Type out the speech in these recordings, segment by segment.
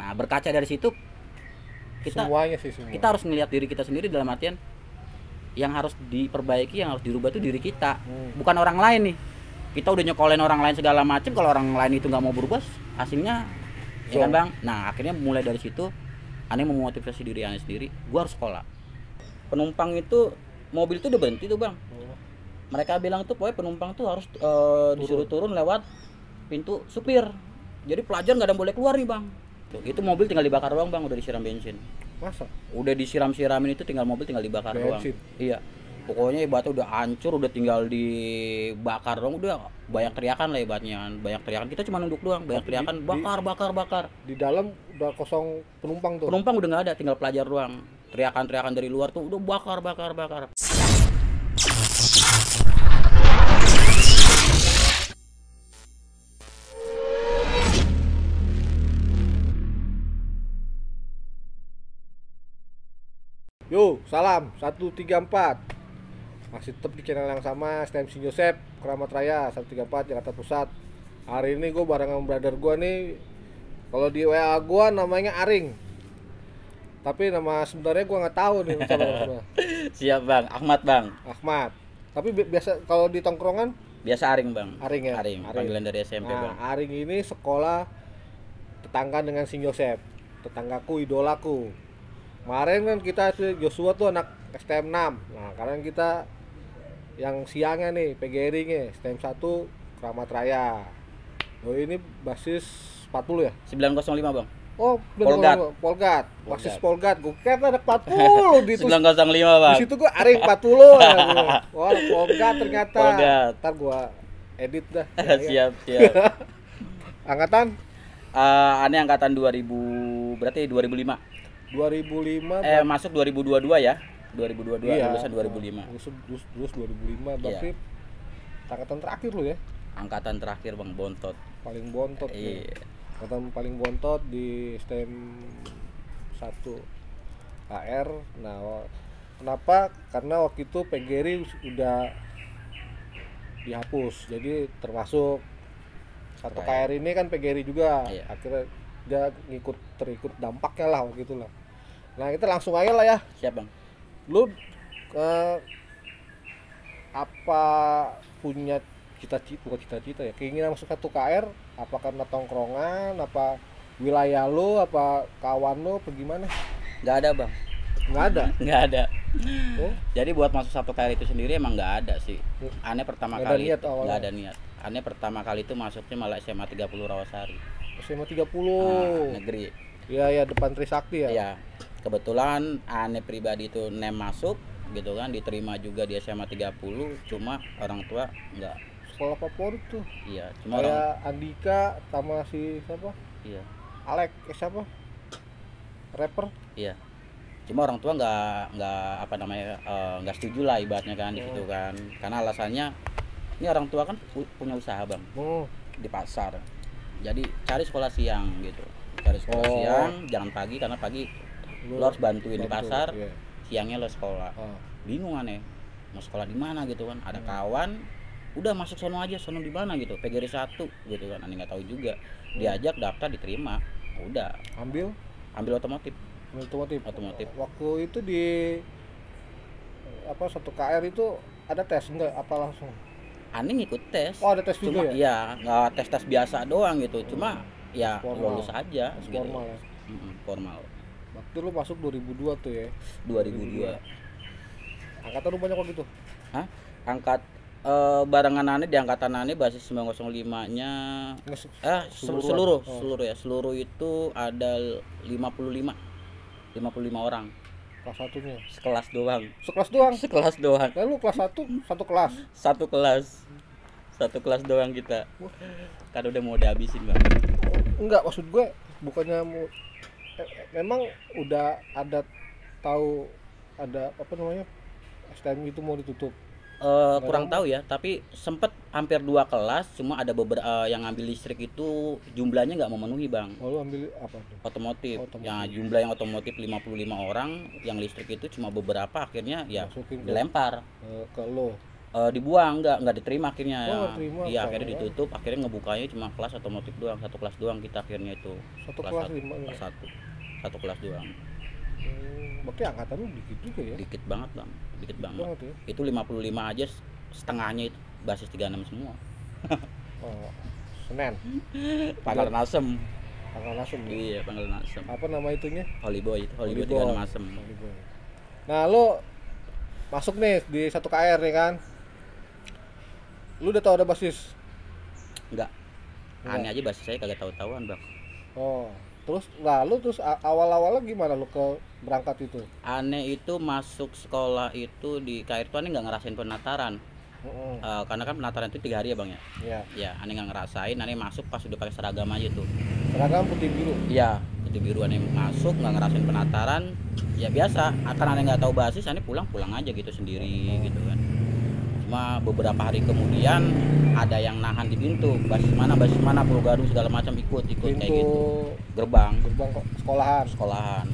Nah, berkaca dari situ kita Semuanya sih semua. kita harus melihat diri kita sendiri dalam artian yang harus diperbaiki, yang harus dirubah itu diri kita, bukan orang lain nih. Kita udah nyekolin orang lain segala macem, kalau orang lain itu nggak mau berubah, hasilnya ya kan bang. Nah akhirnya mulai dari situ, aneh memotivasi diri aneh sendiri, gua harus sekolah. Penumpang itu mobil itu udah berhenti tuh bang. Mereka bilang tuh pokoknya penumpang tuh harus disuruh turun lewat pintu supir. Jadi pelajar nggak ada boleh keluar nih bang. Tuh, itu mobil tinggal dibakar doang bang, udah disiram bensin. Masa? Udah disiram-siramin itu tinggal mobil tinggal dibakar doang. Iya. Pokoknya ibaratnya udah hancur, udah tinggal dibakar doang, udah banyak teriakan lah ibaratnya. Banyak teriakan, kita cuma nunduk doang, banyak teriakan bakar. Di dalam udah kosong penumpang tuh. Penumpang udah nggak ada, tinggal pelajar doang. Teriakan-teriakan dari luar tuh udah bakar. Yo, salam 134. Masih tetap di channel yang sama, STM Sin Joseph, Keramat Raya 134 Jakarta Pusat. Hari ini gue bareng sama brother gue nih. Kalau di WA gue namanya Aring. Tapi nama sebenarnya gue nggak tahu nih sama. Siap bang, Ahmad bang. Ahmad. Tapi biasa kalau di tongkrongan biasa Aring bang. Aring ya. Aring. Panggilan dari SMP bang. Aring ini sekolah tetangga dengan Sin Joseph, tetanggaku, idolaku. Kemarin kan kita Joshua tuh anak STM 6. Nah, karena kita yang siangnya nih PGRI nih STM 1 Keramat Raya. Oh, ini basis 40 ya? 905 bang. Oh, Polgat. Basis Polgat. Gue kira ada 40 di 905 bang. Di situ gue Aring 40 ya. Wah, Polgat ternyata. Polgat. Ntar gue edit dah. Siap. Angkatan? Aneh angkatan 2000, berarti 2005. 2005 masuk 2022 ya. 2022 iya, lulusan 2005. Lulus 2005 berarti angkatan terakhir lu ya. Angkatan terakhir Bang, bontot. Paling bontot iya. Angkatan paling bontot di STM 1 KR. Nah, kenapa? Karena waktu itu PGRI udah dihapus. Jadi termasuk satu KR ini kan PGRI juga. Iya. Akhirnya dia terikut dampaknya lah waktu itu lah. Nah, kita langsung aja lah ya. Siap bang. Lu apa punya cita-cita ya, keinginan masuk satu KR? Apa karena tongkrongan, apa wilayah lu, apa kawan lu, apa gimana? Nggak ada bang. Nggak ada. Oh? Jadi buat masuk satu KR itu sendiri emang nggak ada sih. Aneh pertama kali nggak ada niat. Aneh pertama kali itu masuknya malah SMA 30 Rawasari. SMA 30 negeri. Iya depan Trisakti ya. Iya. Kebetulan aneh pribadi itu masuk gitu kan, diterima juga di SMA 30, cuma orang tua enggak. Sekolah favorit tuh. Iya, cuma kayak Andika sama si siapa? Iya. Alex siapa? Rapper. Iya. Cuma orang tua enggak apa namanya, enggak setuju lah ibaratnya kan di situ kan. Karena alasannya ini orang tua kan punya usaha bang di pasar. Jadi cari sekolah siang gitu. Cari sekolah siang, jangan pagi karena pagi lo harus bantuin di pasar, siangnya lo sekolah. Bingung aneh mau sekolah di mana gitu kan. Ada kawan udah masuk sono aja, sono di mana gitu, PGRI 1 gitu kan. Aneh nggak tahu juga. Diajak daftar, diterima, udah ambil otomotif. Waktu itu di apa satu KR itu ada tes enggak apa langsung? Aneh ngikut tes. Oh, ada tes juga. Cuma ya nggak tes biasa doang gitu. Cuma ya lulus aja gitu. Formal ya. Formal. Waktu lu masuk 2002 tuh ya. 2002. Angkatan lu banyak waktu itu? Hah? Barengan aneh di angkatan aneh basis 905-nya seluruh ya. Seluruh itu ada 55 orang. Kelas satunya? Sekelas doang. Sekelas doang? Kan lu kelas 1, satu kelas? Satu kelas doang kita. Kan udah mau dihabisin bang. Enggak, maksud gue bukannya mau memang udah ada tahu ada apa namanya STM itu mau ditutup. Kurang tahu ya, tapi sempet hampir 2 kelas, cuma ada beberapa yang ngambil listrik itu jumlahnya nggak memenuhi bang. Oh, lu ambil apa tuh? Otomotif. Ya jumlah yang otomotif 55 orang, yang listrik itu cuma beberapa, akhirnya ya dilempar ke lo. Dibuang, nggak diterima akhirnya. Oh, nggak diterima, Iya, akhirnya sayang. ditutup, akhirnya ngebukanya cuma kelas otomotif doang, satu kelas doang kita akhirnya itu. Satu kelas satu, 5 kelas satu, satu kelas doang. Berarti angkatan lu dikit juga ya? Dikit banget bang, dikit banget. Ya? Itu 55 aja, setengahnya itu basis 36 semua. Oh, Senen. Pangkalan Asem. Pangkalan Asem. Iya, Pangkalan Asem. Apa nama itunya? Holy Boy 36 Asem. Holy Boy. Nah, lu masuk nih di 1 KR nih kan. Lu udah tahu ada basis? Enggak. Aneh aja basis saya kagak tahu-tahuan, Bang. Oh, terus lalu awal-awalnya gimana lu ke berangkat itu? Aneh itu masuk sekolah itu di KR itu aneh nggak ngerasain penataran. Karena kan penataran itu 3 hari ya, Bang ya. Iya. Ya, aneh nggak ngerasain, aneh masuk pas udah pakai seragam aja tuh. Seragam putih biru. Iya, putih biru. Aneh masuk nggak ngerasain penataran. Ya biasa, akan aneh nggak tahu basis, aneh pulang aja gitu sendiri gitu kan. Cuma beberapa hari kemudian ada yang nahan di pintu, basis mana Pulau Gadung segala macam ikut Pintu kayak gitu. Gerbang kok sekolahan.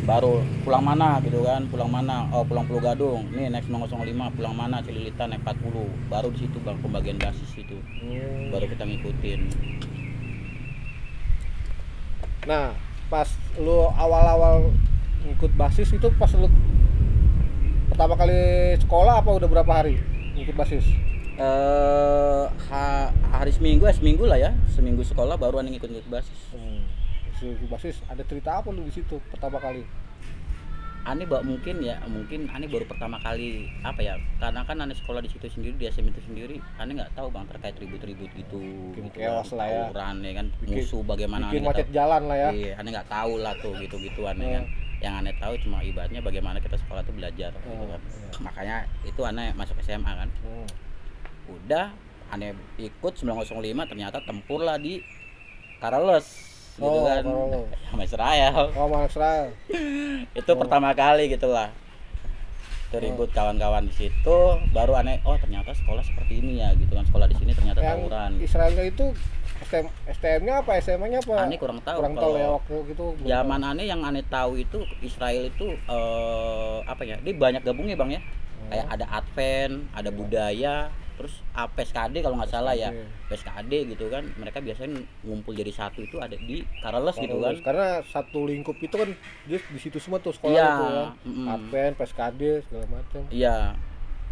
Baru pulang mana gitu kan, pulang Pulau Gadung nih naik 905, pulang mana Cililitan naik 40, baru di situ Bang pembagian basis itu. Baru kita ngikutin. Nah, pas lu awal-awal ngikut basis itu pas lu pertama kali sekolah apa udah berapa hari ngikut basis? Hari seminggu lah ya, seminggu sekolah baru aneh ngikut basis. Basis ada cerita apa lu di situ pertama kali? Aneh mungkin aneh baru pertama kali apa ya, karena kan aneh sekolah di situ sendiri, di SM itu sendiri, aneh nggak tahu Bang terkait ribut-ribut gitu, chaos lah ya, tawuran ya kan, musuh bagaimana, bikin macet jalan lah ya. Iya, aneh nggak tahu lah tuh gitu aneh kan. Yang aneh tahu cuma ibaratnya bagaimana kita sekolah tuh belajar gitu kan. Makanya itu aneh masuk SMA kan. Udah aneh ikut 905, ternyata tempur lah di Karales gitu kan, sama Israel. Sama Israel. Itu pertama kali gitulah. Itu ribut kawan-kawan di situ, baru aneh, oh ternyata sekolah seperti ini ya gitu kan, sekolah di sini ternyata tawuran. Israelnya itu STM-nya apa, SMA-nya apa? Aneh kurang tahu. Kurang tahu ya waktu gitu. Zaman aneh yang aneh tahu itu Israel itu apa ya? Dia banyak gabungnya Bang ya. Kayak ada Advent, ada budaya, terus PSKD kalau nggak salah ya. PSKD gitu kan. Mereka biasanya ngumpul jadi satu itu ada di Karales gitu kan. Karena satu lingkup itu kan dia di situ semua tuh sekolah itu ya. Advent, PSKD segala macam. Iya.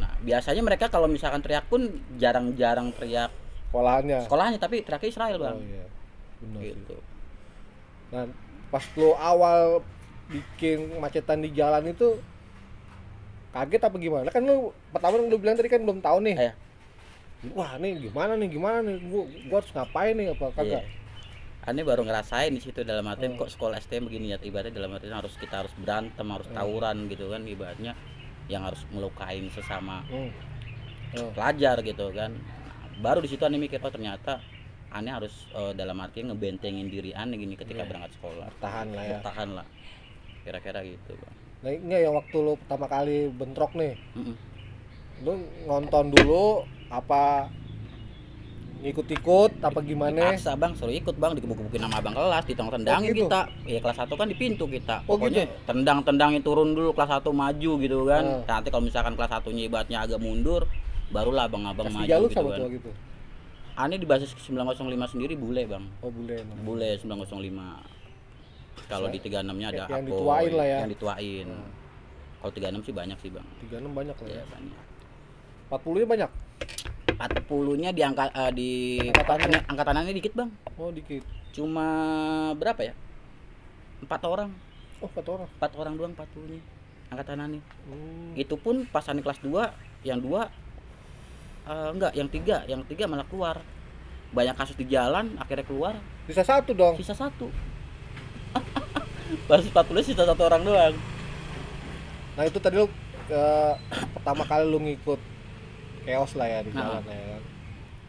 Nah, biasanya mereka kalau misalkan teriak pun jarang-jarang teriak sekolahnya tapi teriaknya Israel Bang. Oh iya, benar gitu. Nah, pas lo awal bikin macetan di jalan itu kaget apa gimana? Kan lo pertama lo bilang tadi kan belum tahu nih. Wah, nih gimana nih? Gua harus ngapain nih apa kagak? Aneh baru ngerasain di situ, dalam artian kok sekolah STM begini ya, ibaratnya dalam artian kita harus berantem, harus tawuran gitu kan, ibaratnya yang harus melukain sesama pelajar gitu kan. Baru di situ aneh mikir, oh ternyata aneh harus dalam artian ngebentengin diri aneh gini ketika berangkat sekolah. Bertahan lah. Kira-kira gitu Bang. Nah, ini yang waktu lo pertama kali bentrok nih. Lo nonton dulu apa ikut-ikut apa gimana? Dipaksa Bang, suruh ikut Bang, digebuk-gebukin sama abang kelas, ditendang-tendangin gitu. Kita. Ya kelas 1 kan di pintu kita. Pokoknya gitu? Tendang-tendangin turun dulu, kelas 1 maju gitu kan. Nanti kalau misalkan kelas 1-nya ibaratnya agak mundur, barulah abang-abang maju gitu kan. Gitu. Aneh di basis 905 sendiri bule Bang. Oh bule. Bule 905. Kalau di 36-nya ada yang dituain lah ya. Yang dituain. Kalau 36 sih banyak sih Bang. 36 banyak lah ya. Banyak. 40-nya banyak. 40-nya di angkatannya dikit Bang. Oh dikit. Cuma berapa ya? 4 orang. Oh 4 orang. 4 orang doang 40-nya angkatannya. Itu pun pas aneh kelas 2, yang 2 enggak, yang 3 malah keluar. Banyak kasus di jalan, akhirnya keluar. Sisa 1 dong. Sisa 1. Pas 40 sisa 1 orang doang. Nah itu tadi lo pertama kali lu ngikut chaos lah ya di jalan ya kan.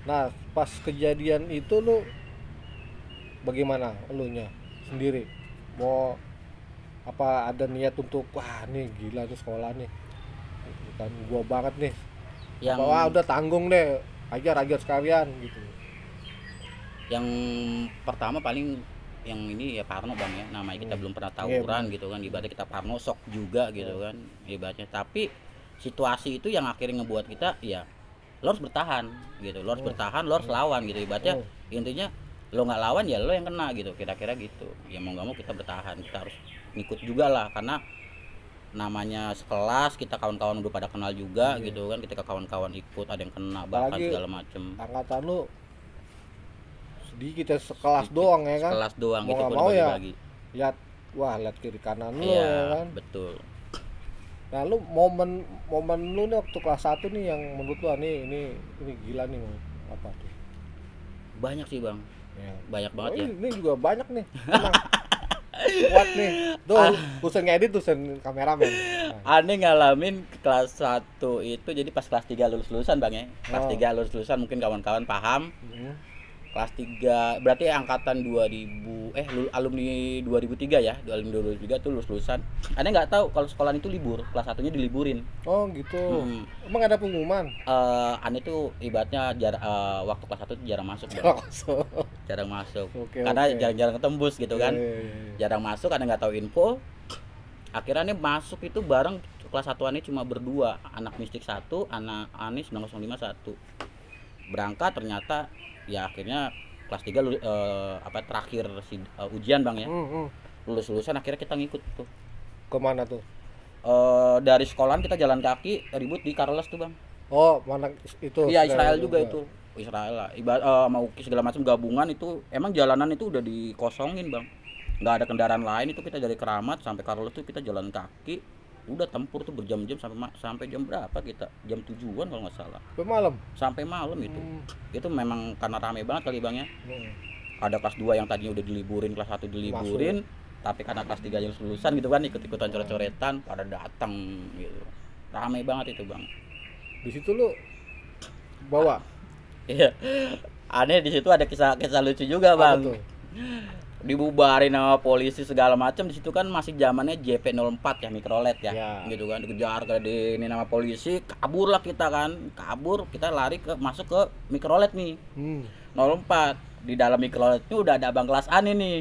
Nah pas kejadian itu lu bagaimana elunya sendiri? Mau apa ada niat untuk wah nih gila nih sekolah nih, bukan gua banget nih. Yang wah udah tanggung deh, ajar sekalian gitu. Yang pertama paling yang ini ya parno Bang ya, namanya kita belum pernah tawuran gitu kan, ibaratnya kita parno sok juga gitu kan ibaratnya. Tapi situasi itu yang akhirnya ngebuat kita ya lo harus bertahan gitu, lo harus bertahan, lo harus lawan gitu ibaratnya. Intinya lo nggak lawan ya lo yang kena gitu, kira-kira gitu. Ya mau nggak mau kita bertahan, kita harus ngikut juga lah, karena namanya sekelas, kita kawan-kawan udah pada kenal juga gitu kan, ketika kawan-kawan ikut ada yang kena bahkan segala macem. Angkatan lu sedikit ya, sekelas doang ya kan, sekelas doang mau gitu pun mau bagi-bagi. Lihat kiri kanan lu Iya, ya kan. betul. Nah lu momen lu nih waktu kelas 1 nih yang menurut lu ini gila nih, apa tuh? Banyak sih bang ya. Banyak banget ya. Ini juga banyak nih. Kuat nih. Tuh, tusen ngedit, tusen kameramen. Aneh ngalamin kelas 1 itu, jadi pas kelas 3 lulusan bang ya. Kelas 3 lulusan mungkin kawan-kawan paham. Kelas 3 berarti angkatan 2000 alumni 2003 ya. Alumni 2003 tuh lulusan. Aneh nggak tahu kalau sekolahan itu libur, kelas 1-nya diliburin. Oh gitu. Emang ada pengumuman? Aneh tuh ibaratnya waktu kelas 1 jarang masuk bang. Jarang masuk. Karena jarang-jarang ketembus gitu kan. Jarang masuk, Aneh nggak tahu info. Akhirnya Aneh masuk itu bareng kelas 1 Aneh cuma berdua, anak mistik 1, anak Aneh 905 1. Berangkat ternyata ya akhirnya kelas 3 terakhir ujian bang ya. Lulusan akhirnya kita ngikut tuh. Kemana tuh? Dari sekolahan kita jalan kaki ribut di Carles tuh bang. Oh mana itu? Iya Israel juga itu. Israel lah. Sama UKI segala macam gabungan itu, emang jalanan itu udah dikosongin bang. Nggak ada kendaraan lain, itu kita dari Keramat sampai Carles tuh kita jalan kaki. Udah tempur tuh berjam-jam sampai jam berapa kita? Jam 7-an kalau nggak salah. Sampai malam itu. Itu memang karena rame banget kali bang ya. Ada kelas 2 yang tadinya udah diliburin, kelas 1 diliburin. Tapi karena kelas 3 yang lulusan gitu kan, ikut-ikutan coret-coretan pada datang gitu. Rame banget itu bang. Di situ lu bawa? Iya. Aneh di situ ada kisah lucu juga bang. Dibubarin sama polisi segala macam. Di situ kan masih zamannya JP04 ya, mikrolet ya. Gitu kan, dikejar ke ini nama polisi, kabur lah kita kan. Kita lari masuk ke mikrolet nih. 04. Di dalam mikrolet itu udah ada abang kelas Aneh nih.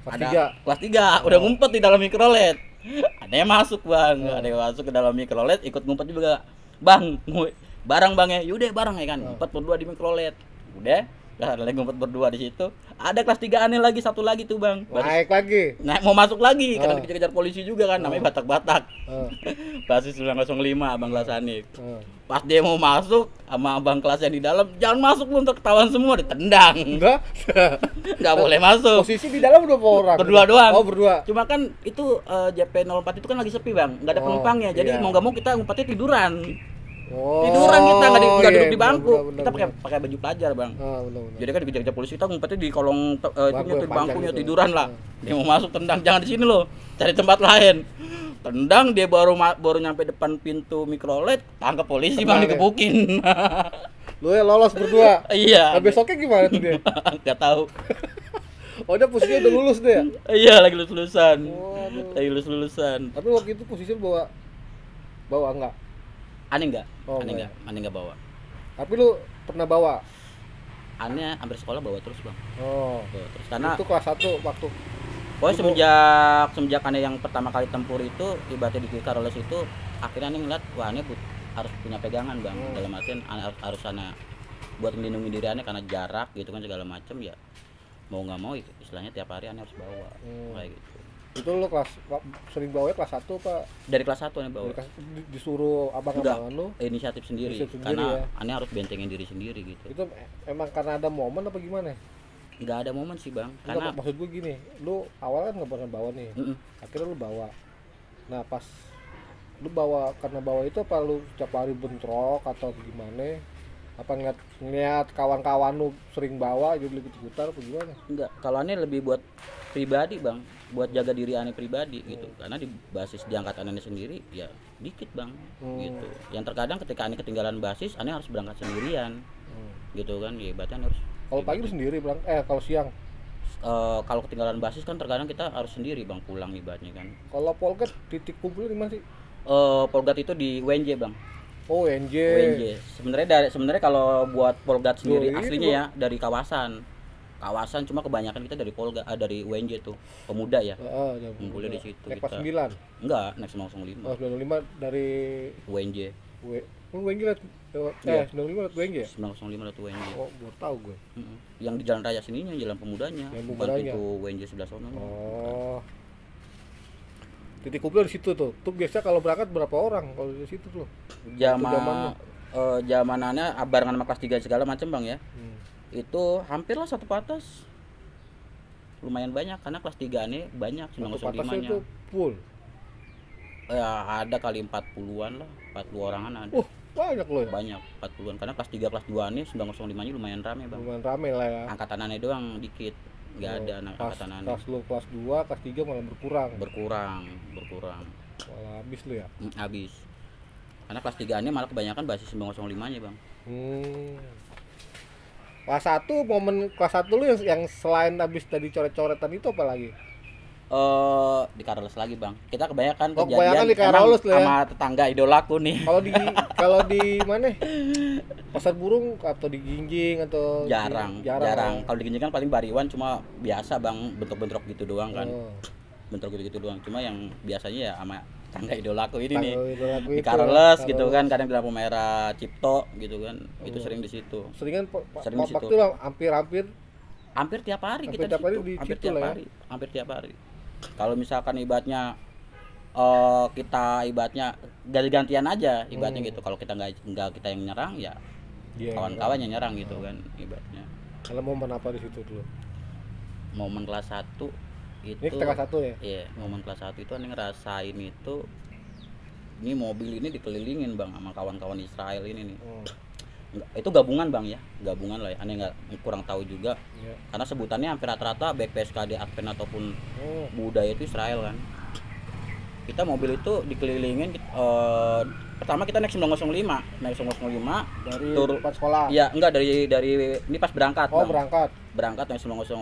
Kelas 3 udah ngumpet di dalam mikrolet. Ada yang masuk bang, ada yang masuk ke dalam mikrolet, ikut ngumpet juga. Bang, bareng bang ya, yaudah bareng ya kan, ngumpet berdua di mikrolet. Udah, lagi ngumpet berdua di situ. Ada kelas 3 Aneh lagi, satu lagi tuh bang. Naik mau masuk lagi, karena dikejar polisi juga kan, namanya Batak-Batak. Basis 905 abang kelas Aneh. Pas dia mau masuk sama abang kelas yang di dalam, jangan masuk lu, untuk ketahuan semua, ditendang. Nggak boleh masuk. Posisi di dalam berapa orang? Berdua doang. Oh berdua. Cuma kan itu JP04 itu kan lagi sepi bang, nggak ada penumpangnya. Jadi mau nggak mau kita ngumpetnya tiduran. Tiduran kita nggak duduk di bangku. Kita pakai baju pelajar bang. Jadi kan dikejar-kejar polisi, kita ngumpetnya di kolong di bangkunya, tiduran lah. Dia mau masuk, tendang, jangan di sini loh, cari tempat lain. Tendang, dia baru nyampe depan pintu mikrolet, tangkap polisi bang, dikebukin. Lu ya lolos berdua. Iya. Nah, besoknya gimana tuh dia? Nggak tahu. Oh dia posisinya udah lulus deh ya? Iya lagi lulusan. Lagi lulusan. Tapi waktu itu posisi bawa enggak? Aneh enggak? Aneh enggak bawa. Tapi lu pernah bawa? Aneh hampir sekolah bawa terus bang. Terus karena itu kelas 1 waktu. Semenjak Aneh yang pertama kali tempur itu, ibaratnya di Carles itu, akhirnya Aneh ngeliat, wah Aneh harus punya pegangan bang. Dalam artian harus Aneh buat melindungi diri Aneh karena jarak gitu kan segala macam ya. Mau nggak mau istilahnya tiap hari Aneh harus bawa kayak gitu. Itu lo sering bawa kelas 1 Pak? Dari kelas 1 Aneh bawa. Disuruh abang-abangan lo? Inisiatif sendiri karena ya? Aneh harus bentengin diri sendiri gitu. Itu emang karena ada momen apa gimana? Nggak ada momen sih bang. Karena maksud gue gini, lu awal kan nggak pernah bawa nih, akhirnya lu bawa. Nah pas lu bawa, karena bawa itu apa lu setiap hari bentrok atau gimana? Apa ngeliat kawan-kawan lu sering bawa jadi ikut-ikutan apa gimana? Enggak, kalau Aneh lebih buat pribadi bang, buat jaga diri Aneh pribadi gitu. Karena di basis di angkatan Aneh sendiri ya dikit bang, gitu. Yang terkadang ketika Aneh ketinggalan basis, Aneh harus berangkat sendirian, gitu kan? Ya berarti Aneh harus. Kalau pagi lu sendiri bang, kalau siang? Kalau ketinggalan basis kan terkadang kita harus sendiri bang pulang ibaratnya kan. Kalau polgat titik kumpul di mana sih? Polgat itu di UNJ bang. Oh UNJ. Sebenarnya kalau buat polgat sendiri aslinya ya dari kawasan kawasan, cuma kebanyakan kita dari Polga, dari UNJ tuh, pemuda ya. Ngumpulnya di situ. Naik pas Kita 9. Enggak, naik 905. Oh, 905 dari UNJ. UNJ lewat Iya. 905 lewat UNJ ya? 905 atau UNJ. Oh, baru tahu gue. Yang di jalan raya sininya, jalan pemudanya. Yang Bukan pemudanya. pintu UNJ sebelah sono. Oh. Titik kumpul di situ tuh. Tuh biasa kalau berangkat berapa orang kalau di situ tuh? Zamanannya barengan sama kelas 3 segala macam Bang ya. Itu hampir lah satu patas. Lumayan banyak karena kelas 3 nih banyak Satu 905 patasnya nya. itu full. Ya ada kali 40-an lah, 40 orangan ada. Banyak loh ya. Banyak 40-an karena kelas 3 kelas 2 nih 905 nya lumayan rame Bang. Lumayan rame lah ya. Angkatanannya doang dikit. Enggak ada anak angkatanannya. Kelas lu kelas 2, kelas 3 malah berkurang. Berkurang. Malah habis lu ya. Habis. Karena kelas 3 ini malah kebanyakan basis 905 nya Bang. Kelas 1, momen kelas 1 lu yang selain habis tadi coret-coretan itu apa lagi? Di Carlos lagi Bang. Kita kebanyakan kebanyakan di emang Carlos ya. sama tetangga idolaku nih. Kalau di mana? Pasar Burung atau di Ginjing atau jarang. Kalau di Ginjing kan paling bariwan, cuma biasa Bang, bentrok-bentrok gitu doang kan. Bentrok gitu doang. Cuma yang biasanya ya sama tetangga idolaku ini nih. Di Carlos gitu kan, kadang di lampu merah Cipto gitu kan. Itu sering di situ. Sering di situ. Waktu hampir tiap hari kita di situ. Hampir tiap hari. Kalau misalkan ibaratnya kita ibaratnya ganti-gantian aja ibaratnya gitu. Kalau kita nggak kita yang nyerang ya kawan-kawan yang nyerang gitu kan ibaratnya. Kalau momen apa di situ dulu? Momen kelas 1 itu. Ini kelas 1 ya? Iya, momen kelas 1 itu aneh ngerasain itu. Ini mobil ini dikelilingin Bang sama kawan-kawan Israel ini nih. Itu gabungan Bang ya, gabungan lah ya. Aneh kurang tahu juga. Karena sebutannya hampir rata-rata baik PSKD Advent ataupun budaya itu Israel kan. Kita mobil itu dikelilingin. Pertama kita naik 905 dari turun tempat sekolah. Iya, enggak dari ini pas berangkat. Oh, Bang. Berangkat naik 905,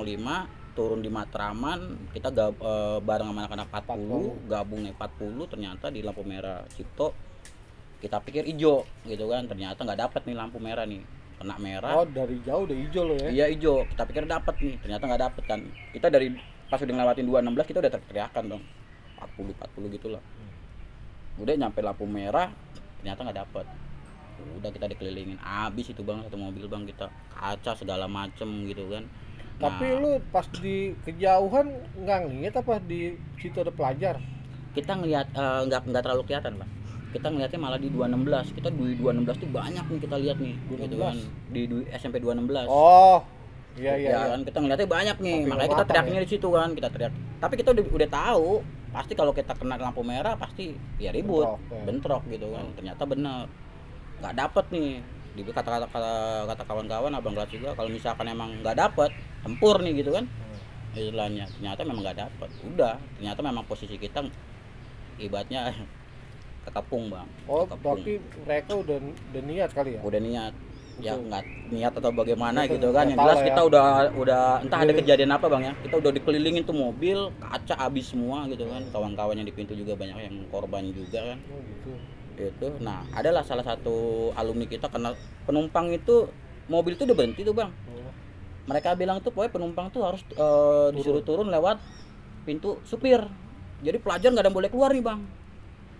turun di Matraman, kita bareng sama anak-anak 40, gabung naik 40, ternyata di lampu merah Cipto kita pikir hijau gitu kan, ternyata nggak dapet nih lampu merah nih, kena merah. Oh, dari jauh udah hijau loh ya? Iya hijau, kita pikir dapet nih, ternyata nggak dapet kan. Kita dari pas udah ngelewatin 216 kita udah teriakan dong, 40 gitulah. Udah nyampe lampu merah, ternyata nggak dapet. Udah kita dikelilingin, abis itu Bang, satu mobil Bang, kita kaca segala macem gitu kan. Tapi lu pas di kejauhan nggak ngeliat apa di situ ada pelajar? Kita ngeliat nggak terlalu kelihatan Bang. Kita ngeliatnya malah di 216. Kita di 216 tuh banyak nih kita lihat nih, gitu kan. Di SMP 216. Oh. Iya. Kan kita ngeliatnya banyak nih. Makanya kita teriaknya di situ kan, kita teriak. Tapi kita udah tahu, pasti kalau kita kena lampu merah pasti ya ribut, bentrok gitu kan. Ternyata benar. Nggak dapet nih. Di kata kawan-kawan abang kelas juga, kalau misalkan emang nggak dapet, tempur nih gitu kan. Istilahnya. Ternyata memang nggak dapet. Udah, ternyata memang posisi kita ibaratnya kekepung Bang. Oh, berarti mereka udah niat kali ya? Udah niat. Ya nggak niat atau bagaimana gitu kan. Yang jelas kita udah entah ada kejadian apa Bang ya. Kita udah dikelilingin tuh mobil, kaca habis semua gitu kan. Kawan-kawan yang di pintu juga banyak yang korban juga kan. Oh gitu. Itu. Nah, adalah salah satu alumni kita kena penumpang itu, mobil itu udah berhenti tuh Bang. Mereka bilang tuh pokoknya penumpang tuh harus disuruh turun lewat pintu supir. Jadi pelajar nggak ada boleh keluar nih Bang.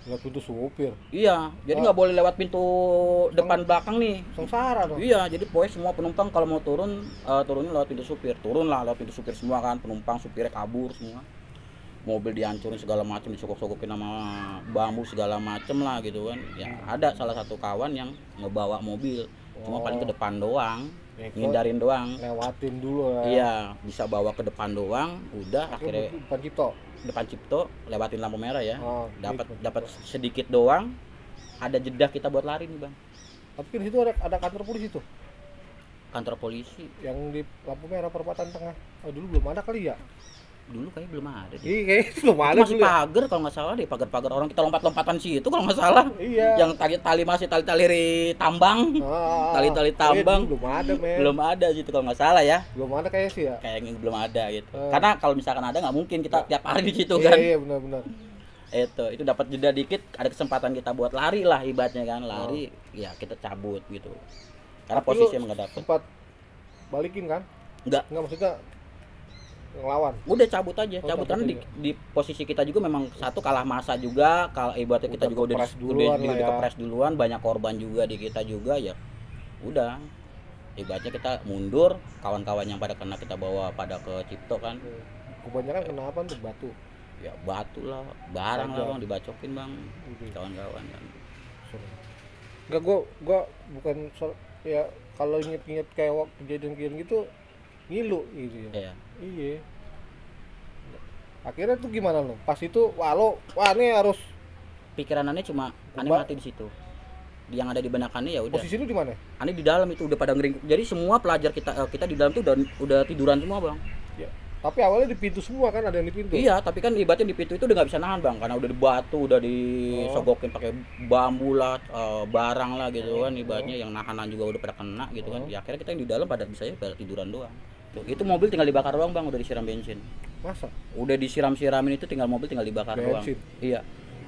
Lewat pintu supir? Iya, jadi nggak boleh lewat pintu depan belakang nih. Sengsara dong. Iya, jadi pokoknya semua penumpang kalau mau turunnya lewat pintu supir. Turunlah lewat pintu supir semua kan, penumpang supirnya kabur semua. Mobil dihancurin segala macam, disokok-sokokin sama bambu segala macem lah gitu kan. Ya ada salah satu kawan yang ngebawa mobil, cuma paling ke depan doang, ngindarin doang. Lewatin dulu ya. Iya, bisa bawa ke depan doang, udah akhirnya depan Cipto lewatin lampu merah ya. Dapat sedikit doang, ada jeda kita buat lari nih Bang. Tapi di situ ada kantor polisi tuh. Kantor polisi yang di lampu merah perempatan tengah. Oh, dulu belum ada kali ya? Dulu kayaknya belum ada. Iya, kayaknya belum ada. Masih pagar kalau nggak salah deh, pagar-pagar orang kita lompat-lompatan sih itu kalau nggak salah. Iya. Yang tali masih tali tambang. Tali-tali tambang. Belum ada, men. Belum ada gitu kalau nggak salah ya. Belum ada kayaknya sih ya. Kayaknya belum ada gitu. Karena kalau misalkan ada nggak mungkin kita tiap hari di situ kan. Iya, benar-benar. Itu dapat jeda dikit, ada kesempatan kita buat lari lah ibaratnya kan, lari ya kita cabut gitu. Karena posisinya nggak dapet. Sempat balikin kan? Enggak. Enggak, maksudnya ngelawan. Udah cabut aja, Oh, cabut cabut karena aja. di posisi kita juga memang satu kalah masa juga, kalau ibaratnya kita Udah juga udah kepres duluan lah ya. kepres duluan, banyak korban juga di kita juga ya. Udah. Ibaratnya kita mundur, kawan-kawan yang pada kena kita bawa pada ke Cipto kan. Kebanyakan kenapa tuh batu. Ya batu lah, barang lah Saja. Bang, dibacokin Bang. Gitu. Kawan-kawan kan. Enggak, gua bukan ya kalau inget-inget kayak waktu kejadian gitu ngilu gitu ya. Iya. Iya. Akhirnya tuh gimana lo? Pas itu wah ini harus Pikiranannya cuma aneh Mbak. mati di situ. Yang ada di benakannya ya udah. posisi lu di mana? Aneh di dalam itu udah pada ngering. Jadi semua pelajar kita di dalam tuh udah tiduran semua Bang. Ya. Tapi awalnya di pintu semua kan, ada yang di pintu. Iya, tapi kan ibaratnya di pintu itu udah nggak bisa nahan Bang, karena udah di batu, udah disogokin pakai bambu lah, barang lah gitu kan, ibaratnya yang nahanan juga udah pada kena gitu kan. Ya akhirnya kita yang di dalam pada bisa ya pada tiduran doang. Tuh, itu mobil tinggal dibakar doang Bang, udah disiram bensin. Masa? Udah disiram-siramin itu tinggal mobil tinggal dibakar doang. Bensin? Iya.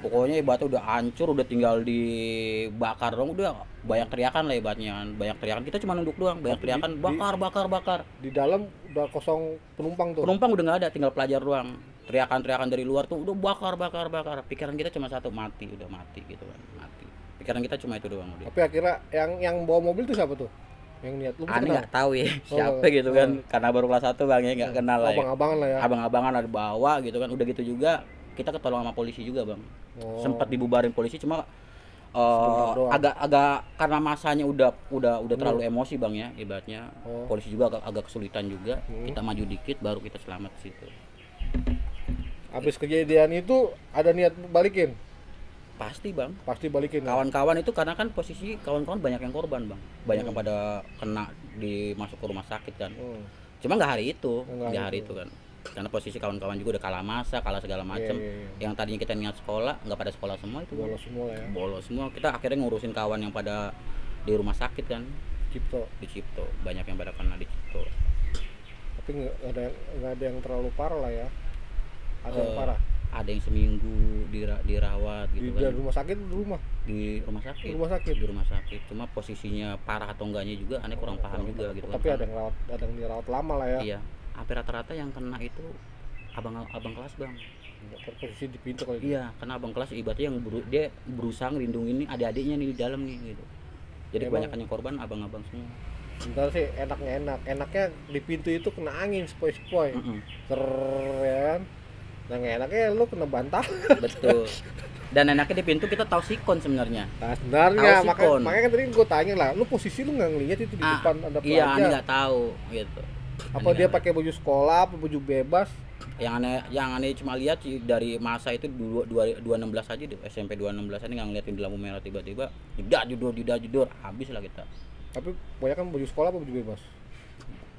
Pokoknya ibaratnya udah hancur, udah tinggal dibakar doang, udah banyak teriakan lah ibaratnya. Banyak teriakan, kita cuma nunduk doang, banyak teriakan bakar. Di dalam udah kosong penumpang tuh. Penumpang udah nggak ada, tinggal pelajar doang. Teriakan dari luar tuh udah bakar. Pikiran kita cuma satu, mati gitu kan, mati. Pikiran kita cuma itu doang udah. Tapi akhirnya yang bawa mobil tuh siapa tuh? Yang niat lu Aneh kenal? nggak tahu ya siapa gitu kan, karena baru kelas 1 Bang ya, nggak kenal lah ya. Abang-abangan lah ya. Abang-abangan ada bawa gitu kan, udah gitu juga kita ketolong sama polisi juga Bang. Sempat dibubarin polisi, cuma Sebentar doang. agak karena masanya udah terlalu emosi Bang ya ibaratnya. Polisi juga agak kesulitan juga. Kita maju dikit baru kita selamat situ. Habis kejadian itu ada niat balikin? Pasti Bang. Pasti balikin. Kawan-kawan itu karena kan posisi kawan-kawan banyak yang korban Bang, banyak yang pada kena masuk ke rumah sakit kan. Cuma nggak hari itu, nggak hari itu kan, karena posisi kawan-kawan juga udah kalah masa, kalah segala macam. Yang tadinya kita niat sekolah nggak pada sekolah semua itu Bolos semua ya. bolos semua. Kita akhirnya ngurusin kawan yang pada di rumah sakit kan, Cipto. di Cipto, banyak yang pada kena di Cipto. Tapi nggak ada yang terlalu parah lah ya. Ada yang parah. Ada yang seminggu dirawat gitu Di kan. rumah sakit di rumah. Di rumah sakit. Di rumah sakit. Cuma posisinya parah atau enggaknya juga aneh kurang paham juga gitu kan. Tapi ada yang dirawat lama lah ya. Iya. Hampir rata-rata yang kena itu abang kelas Bang. Posisi di pintu kali. Iya, karena abang kelas ibaratnya yang dia berusaha ngelindungin nih adik-adiknya nih di dalam nih gitu. Jadi kebanyakan yang korban abang-abang semua. Sebentar sih enaknya di pintu itu kena angin sepoi-sepoi. Keren. Nah enaknya lu kena bantal. Betul. Dan enaknya di pintu kita tahu sikon sebenarnya. Nah, sebenarnya Tahu sikon. makanya kan tadi gue tanya lah, lu posisi lu nggak ngeliat itu di depan ada pelajar? Iya, aneh nggak tahu gitu. Apa dia pakai baju sekolah, apa baju bebas? Yang aneh cuma lihat sih dari masa itu 216 aja di SMP 216 ini nggak ngeliatin di lampu merah tiba-tiba tidak judor habis lah kita. Tapi banyak kan baju sekolah apa baju bebas?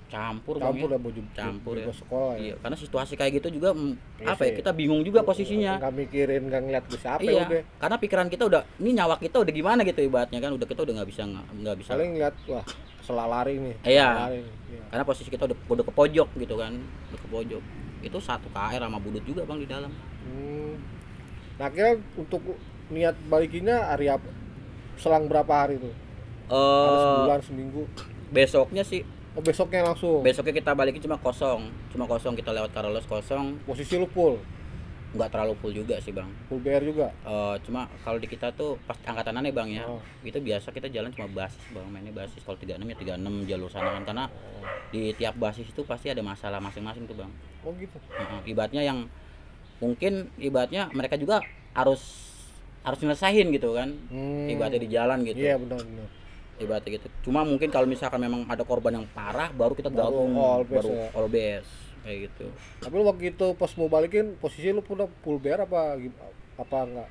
Campur Lah ya. baju Campur bebas ya. sekolah ya. Iya, karena situasi kayak gitu juga Iya apa ya, sih. kita bingung juga posisinya. Nggak mikirin, nggak ngeliat ke siapa Iya, udah. karena pikiran kita udah ini nyawa kita udah gimana gitu ibaratnya kan, udah kita udah nggak bisa. Paling ngeliat wah selalari nih. Iya. Selalari nih. Iya. Karena posisi kita udah ke pojok gitu kan, udah ke pojok. Itu satu KR sama budut juga Bang di dalam. Nah kira untuk niat balikinnya hari apa? Selang berapa hari tuh? Ada sebulan, seminggu? Besoknya sih, Oh besoknya langsung? besoknya kita balikin cuma kosong kita lewat Karolos kosong, Posisi lu full? nggak terlalu full juga sih Bang. Full BR juga? Cuma kalau di kita tuh pas angkatan aneh Bang ya, Oh. itu biasa kita jalan cuma basis Bang, mainnya basis. Kalau 36 ya 36 jalur sana kan, karena di tiap basis itu pasti ada masalah masing-masing tuh Bang. Oh gitu? Ibaratnya yang mungkin ibaratnya mereka juga harus nyelesain gitu kan, ibaratnya di jalan gitu. Iya benar. Ibaratnya gitu. Cuma mungkin kalau misalkan memang ada korban yang parah baru kita gabung, baru all base kayak gitu. Tapi lu waktu itu pas mau balikin posisi lu udah full BR apa enggak?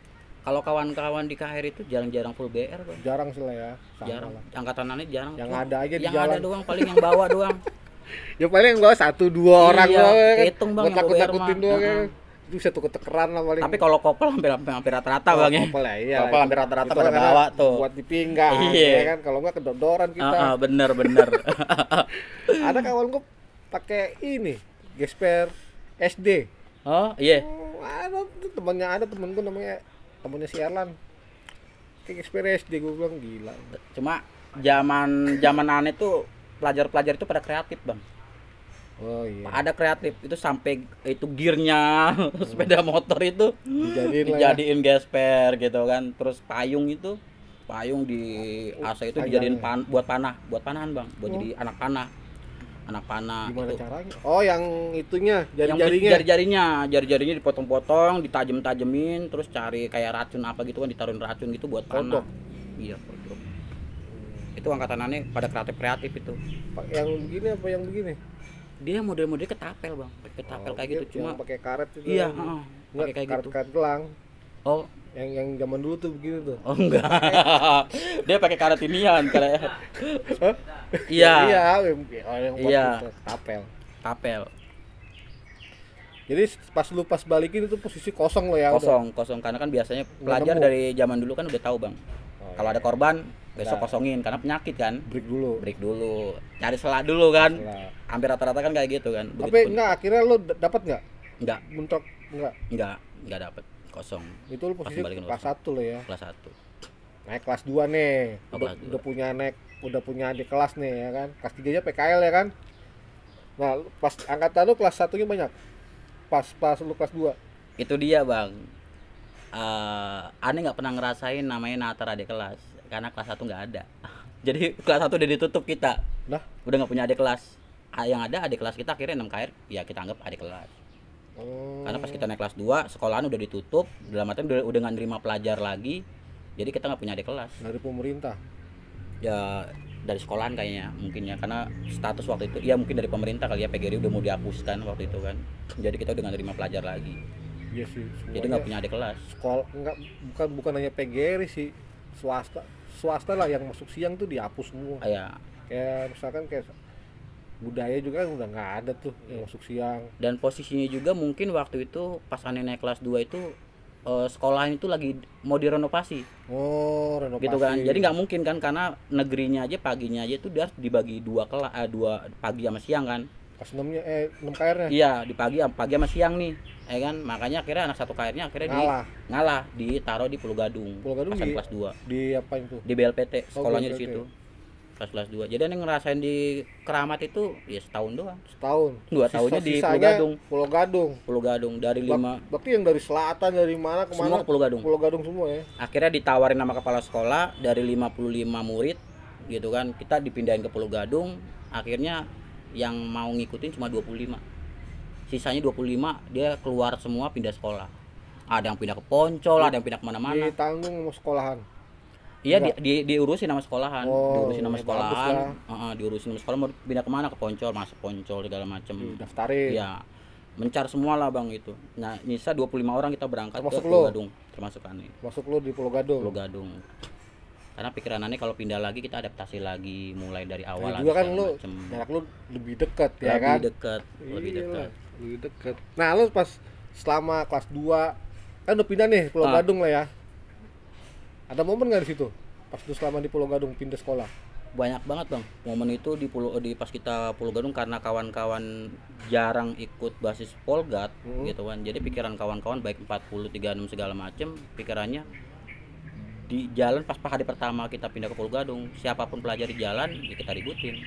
Kalau kawan-kawan di KR itu jarang-jarang full BR Bang. Jarang sih lah ya. Sama Jarang. lah. Angkatanannya jarang. Yang Cuma ada aja di yang jalan. ada doang, paling yang bawa doang. Ya paling gua 1-2 orang Iya, doang ya. hitung, Bang, yang takut-takutin bawa doang BR ya. mah. Itu satu ketekeran lah paling. Tapi kalau kopel hampir rata-rata Bang ya. Kopel ya, iya. Kopel hampir rata-rata Itu pada kan bawa tuh. buat di pinggang, Iya. ya kan. Kalau enggak kedodoran kita. Bener. Ada kawan gua pakai ini, gesper SD. Oh iya. Ada tuh temen gua temennya si Erlan. Kayak gesper SD, gua bilang gila. Cuma zaman aneh tuh pelajar-pelajar itu pada kreatif Bang. Oh iya. Ada kreatif itu sampai itu gearnya sepeda motor itu dijadiin gesper gitu kan. Terus payung di AC itu dijadiin buat panahan bang, buat jadi anak panah. Gimana itu. Caranya? Oh yang itunya jari-jarinya dipotong-potong, ditajem-tajemin, terus cari kayak racun apa gitu kan, ditaruhin racun gitu buat panah. Iya kodok. Itu angkatanannya pada kreatif itu. Yang begini apa yang begini? Dia model-model ketapel bang, kayak gitu, cuma pakai karet itu. Iya, pakai kayak gitu. Karet gelang. Oh, yang zaman dulu tuh begini tuh. Oh enggak. Dia pakai karet inian kayak. Iya. Iya. Tapel. Jadi pas balikin itu posisi kosong lo ya. Kosong karena kan biasanya pelajar dari zaman dulu kan udah tahu bang. Kalau ada korban besok kosongin karena penyakit kan. Break dulu. Cari selah dulu kan. Hampir rata-rata kan kayak gitu kan. Tapi enggak, akhirnya lo dapat enggak? Enggak. Bentrok enggak dapat. Kosong. Itu lu posisi kelas 1 lo ya. Kelas 1. Naik kelas 2 nih. Udah punya adik kelas nih ya kan. Kelas 3-nya PKL ya kan. Nah, pas angkatan lu kelas 1-nya banyak. Pas lu kelas 2. Itu dia, Bang. Aneh nggak pernah ngerasain namanya natar adik kelas karena kelas 1 nggak ada. Jadi kelas 1 udah ditutup kita. Nah, udah nggak punya adik kelas. Yang ada adik kelas kita akhirnya 6 KR, ya kita anggap adik kelas. Karena pas kita naik kelas 2 sekolahan udah ditutup, dalam artian udah nggak nerima pelajar lagi, jadi kita nggak punya adik kelas. Dari pemerintah ya, dari sekolahan kayaknya mungkin ya, karena status waktu itu ya mungkin dari pemerintah kali ya, PGRI udah mau dihapuskan waktu itu kan, jadi kita udah nggak nerima pelajar lagi. Iya sih, jadi nggak punya adik kelas. Sekolah bukan hanya PGRI sih, swasta lah yang masuk siang tuh dihapus semua. Iya. Kayak misalkan kayak budaya juga kan udah nggak ada tuh yang masuk siang. Dan posisinya juga mungkin waktu itu pas aneh naik kelas 2 itu sekolahan itu lagi mau direnovasi. Renovasi. Gitu kan. Jadi nggak mungkin kan, karena negerinya aja paginya aja tuh dia harus dibagi dua pagi sama siang kan. Kelas 6 KR-nya. Iya, di pagi sama siang nih. Ya kan? Makanya akhirnya anak 1 KR-nya akhirnya ngalah ditaruh di Pulau Gadung. Kelas 2. Di apa itu? Di BLPT, sekolahnya di situ. Kelas 2. Jadi aneh ngerasain di Keramat itu ya setahun doang. 2 tahunnya di Pulau Gadung dari 5. Berarti yang dari selatan, dari mana ke mana? Semua ke Pulau Gadung semua ya. Akhirnya ditawarin sama kepala sekolah dari 55 murid gitu kan. Kita dipindahin ke Pulau Gadung. Akhirnya yang mau ngikutin cuma 25. Sisanya 25 dia keluar semua pindah sekolah. Ada yang pindah ke Poncol, ada yang pindah ke mana-mana. Ditanggung sama sekolahan. Iya, diurusin sama sekolahan, diurusin sama sekolahan, mau pindah kemana, ke Poncol, masuk Poncol segala macem. Daftarin. Iya, mencar semua lah bang itu. Nah, nyisa 25 orang kita berangkat ke Pulau Gadung, termasuk aneh. Masuk lo di Pulau Gadung. Karena pikiran aneh kalau pindah lagi kita adaptasi lagi, mulai dari awal. Juga kan lo, jarak lo lebih dekat ya kan? Lebih dekat. Nah, lo pas selama kelas 2 kan udah pindah nih Pulau Gadung lah ya. Ada momen nggak di situ pas itu selama di Pulau Gadung pindah sekolah? Banyak banget bang momen itu pas kita Pulau Gadung, karena kawan-kawan jarang ikut basis Polgat gitu kan. Jadi pikiran kawan-kawan baik 40, 36 segala macem, pikirannya di jalan pas hari pertama kita pindah ke Pulau Gadung, siapapun pelajar di jalan ya kita ributin,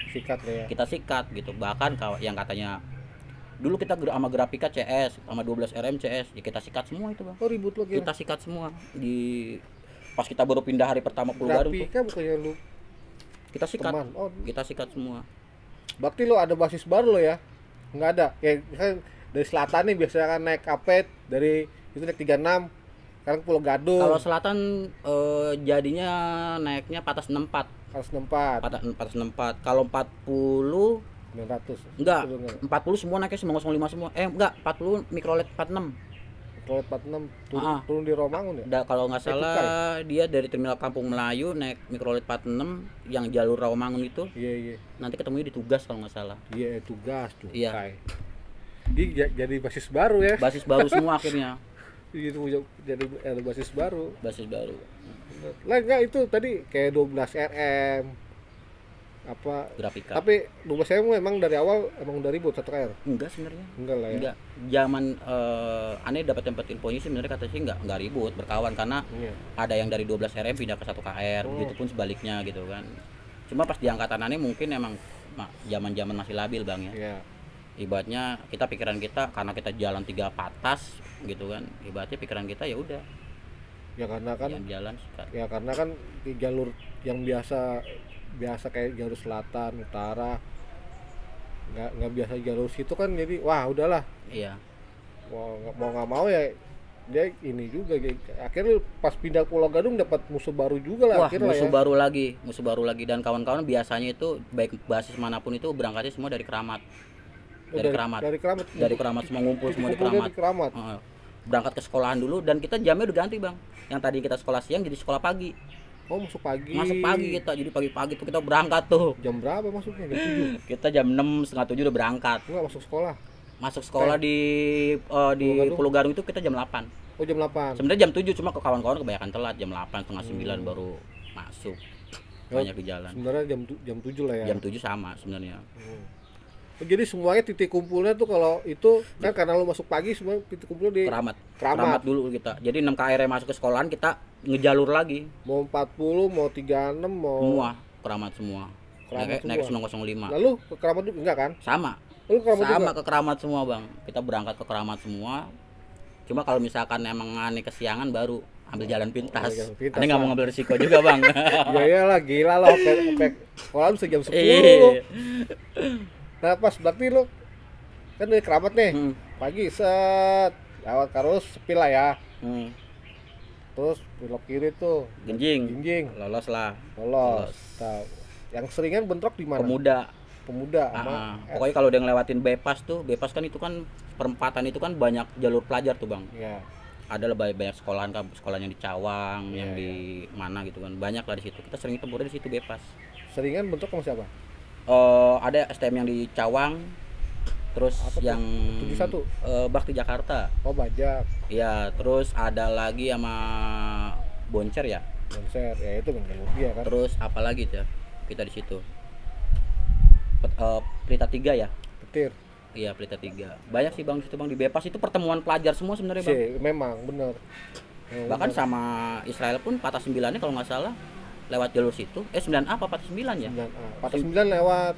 kita sikat gitu. Bahkan yang katanya dulu kita sama Grafika CS sama 12 RM CS ya kita sikat semua itu bang. Ribut lo kita sikat semua pas kita baru pindah hari pertama Pulau Gadung tuh. Bukannya lu kita sikat. Kita sikat semua. Berarti lo ada basis baru lo ya? Nggak ada. Kayak kan dari selatan nih biasanya kan naik Apet, dari itu naik 36. Sekarang Pulau Gadung. Kalau selatan jadinya naiknya Patas 64. Patas 64. Kalau 40 900. Enggak, 40 semua naiknya 905 semua. Enggak, 40 Mikrolet 46. Mikrolet 46 turun di Romangun ya? Kalau nggak salah dia dari Terminal Kampung Melayu naik Mikrolet 46 yang jalur Romangun itu. Iya. Nanti ketemunya di Tugas kalau nggak salah. Iya, Tugas tuh. Iya. Jadi basis baru ya? Basis baru semua akhirnya. Gitu, jadi ada basis baru. Lah enggak itu tadi kayak 12 RM apa Grafika. Tapi 12 RM emang dari awal emang udah ribut 1 KR? Enggak sebenarnya. Enggak lah ya. Enggak. Zaman aneh dapat tempat infonya sih sebenarnya kata sih enggak ribut, berkawan karena ada yang dari 12 RM pindah ke 1 KR, begitupun sebaliknya gitu kan. Cuma pas di angkatan aneh mungkin emang zaman-zaman masih labil bang ya. Iya. Ibaratnya kita pikiran kita karena kita jalan 3 patas gitu kan, ibaratnya pikiran kita ya udah Ya karena kan yang jalan ya karena kan di jalur yang biasa biasa kayak jalur selatan, utara, nggak biasa jalur situ kan, jadi wah udahlah, iya. mau nggak mau ya dia ini juga akhirnya pas pindah Pulau Gadung dapat musuh baru juga lah. Wah, akhirnya musuh ya. baru lagi dan kawan-kawan biasanya itu baik basis manapun itu berangkatnya semua dari Keramat. Dari Keramat. Dari Keramat semua ngumpul semua di Keramat. Heeh. Berangkat ke sekolahan dulu dan kita jamnya udah ganti, Bang. Yang tadi kita sekolah siang jadi sekolah pagi. Oh, masuk pagi. Masuk pagi kita. Jadi pagi-pagi tuh kita berangkat tuh. Jam berapa masuknya? Jam 7. Kita jam 6, setengah 7 udah berangkat. Enggak masuk sekolah. Masuk sekolah di Pulau Gadung itu kita jam 8. Oh, jam 8. Sebenarnya jam 7 cuma ke kawan-kawan kebanyakan telat, jam 8 setengah 9 baru masuk. Banyak di jalan. Sebenarnya jam 7 lah ya. Jam 7 sama sebenarnya. Jadi semuanya titik kumpulnya tuh kalau itu kan karena lu masuk pagi, semua titik kumpul di Keramat dulu kita. Jadi 6 KR masuk ke sekolahan kita ngejalur lagi. Mau 40, mau 36, mau semua Keramat semua. Keramat Naik semua. 905. Lalu ke Keramat juga enggak kan? Sama. Lu Keramat Sama juga? ke Keramat semua, Bang. Kita berangkat ke Keramat semua. Cuma kalau misalkan emang aneh kesiangan baru ambil jalan pintas. Aneh nggak mau ngambil risiko juga, Bang. Ya iyalah, gila lah, opek sekolah bisa jam 10. Nah, pas berarti lu kan dari Keramat nih. Pagi set lewat Karus sepi lah ya. Terus belok kiri tuh Ginjing. Lolos lah. Lolos. Nah, yang seringan bentrok di mana? Pemuda sama pokoknya kalau udah ngelewatin bypass kan itu kan perempatan itu kan banyak jalur pelajar tuh, Bang. Iya. Ada banyak sekolahnya di Cawang, yang di mana gitu kan. Banyak lah di situ. Kita sering tempurnya di situ bypass. Seringan bentrok sama siapa? Ada STM yang di Cawang. Terus apa yang 71? Bakti Jakarta. Oh, Bajak. Iya, terus ada lagi sama Boncer ya. Boncer, ya itu mengganggu dia kan. Terus apa lagi tuh? Kita di situ. Pelita 3 ya. Petir. Iya, Pelita 3. Banyak sih, Bang, di situ, Bang. Di Bypass itu pertemuan pelajar semua sebenarnya, Bang. Memang bener. Bahkan sama Israel pun patah 9-nya kalau nggak salah lewat jalur situ. 9A apa patah 9 ya? 9A. Patah 9 lewat.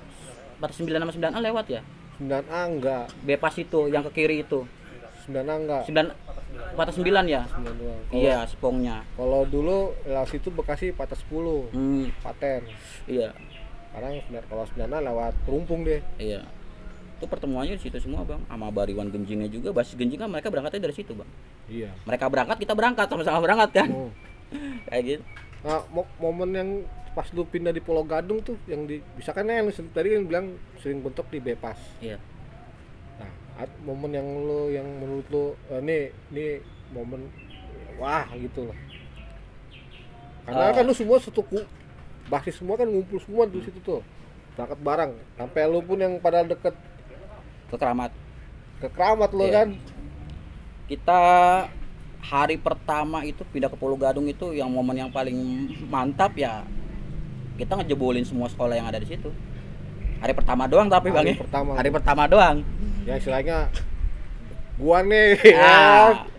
Patah 9 sama 9A lewat ya? 9A enggak. Bypass itu yang ke kiri itu. 9A enggak. 9 patah 9 ya? 9 Iya, Sepongnya. Kalau dulu lewat situ Bekasi patah 10. Paten. Iya. Sekarang kalau 9A lewat Perumpung deh. Iya. Itu pertemuannya di situ semua, Bang. Sama Bariwan Genjingnya juga. Basis Genjing kan mereka berangkatnya dari situ, Bang. Iya. Mereka berangkat, kita berangkat, sama-sama berangkat kan. Kayak gitu. Nah, momen yang pas lu pindah di Pulau Gadung tuh yang misalkan yang tadi kan bilang sering bentrok di Bypass. Iya. Nah, momen yang menurut lu ini momen wah gitu loh. Karena kan lu semua basis semua kan ngumpul semua di situ tuh. Berangkat bareng. Sampai lu pun yang pada deket Ke Keramat. Ke Keramat lo Iya. kan. Kita hari pertama itu pindah ke Pulau Gadung itu yang momen yang paling mantap ya, kita ngejebolin semua sekolah yang ada di situ. Hari pertama doang tapi, Bang, hari pertama doang. Ya istilahnya gua nih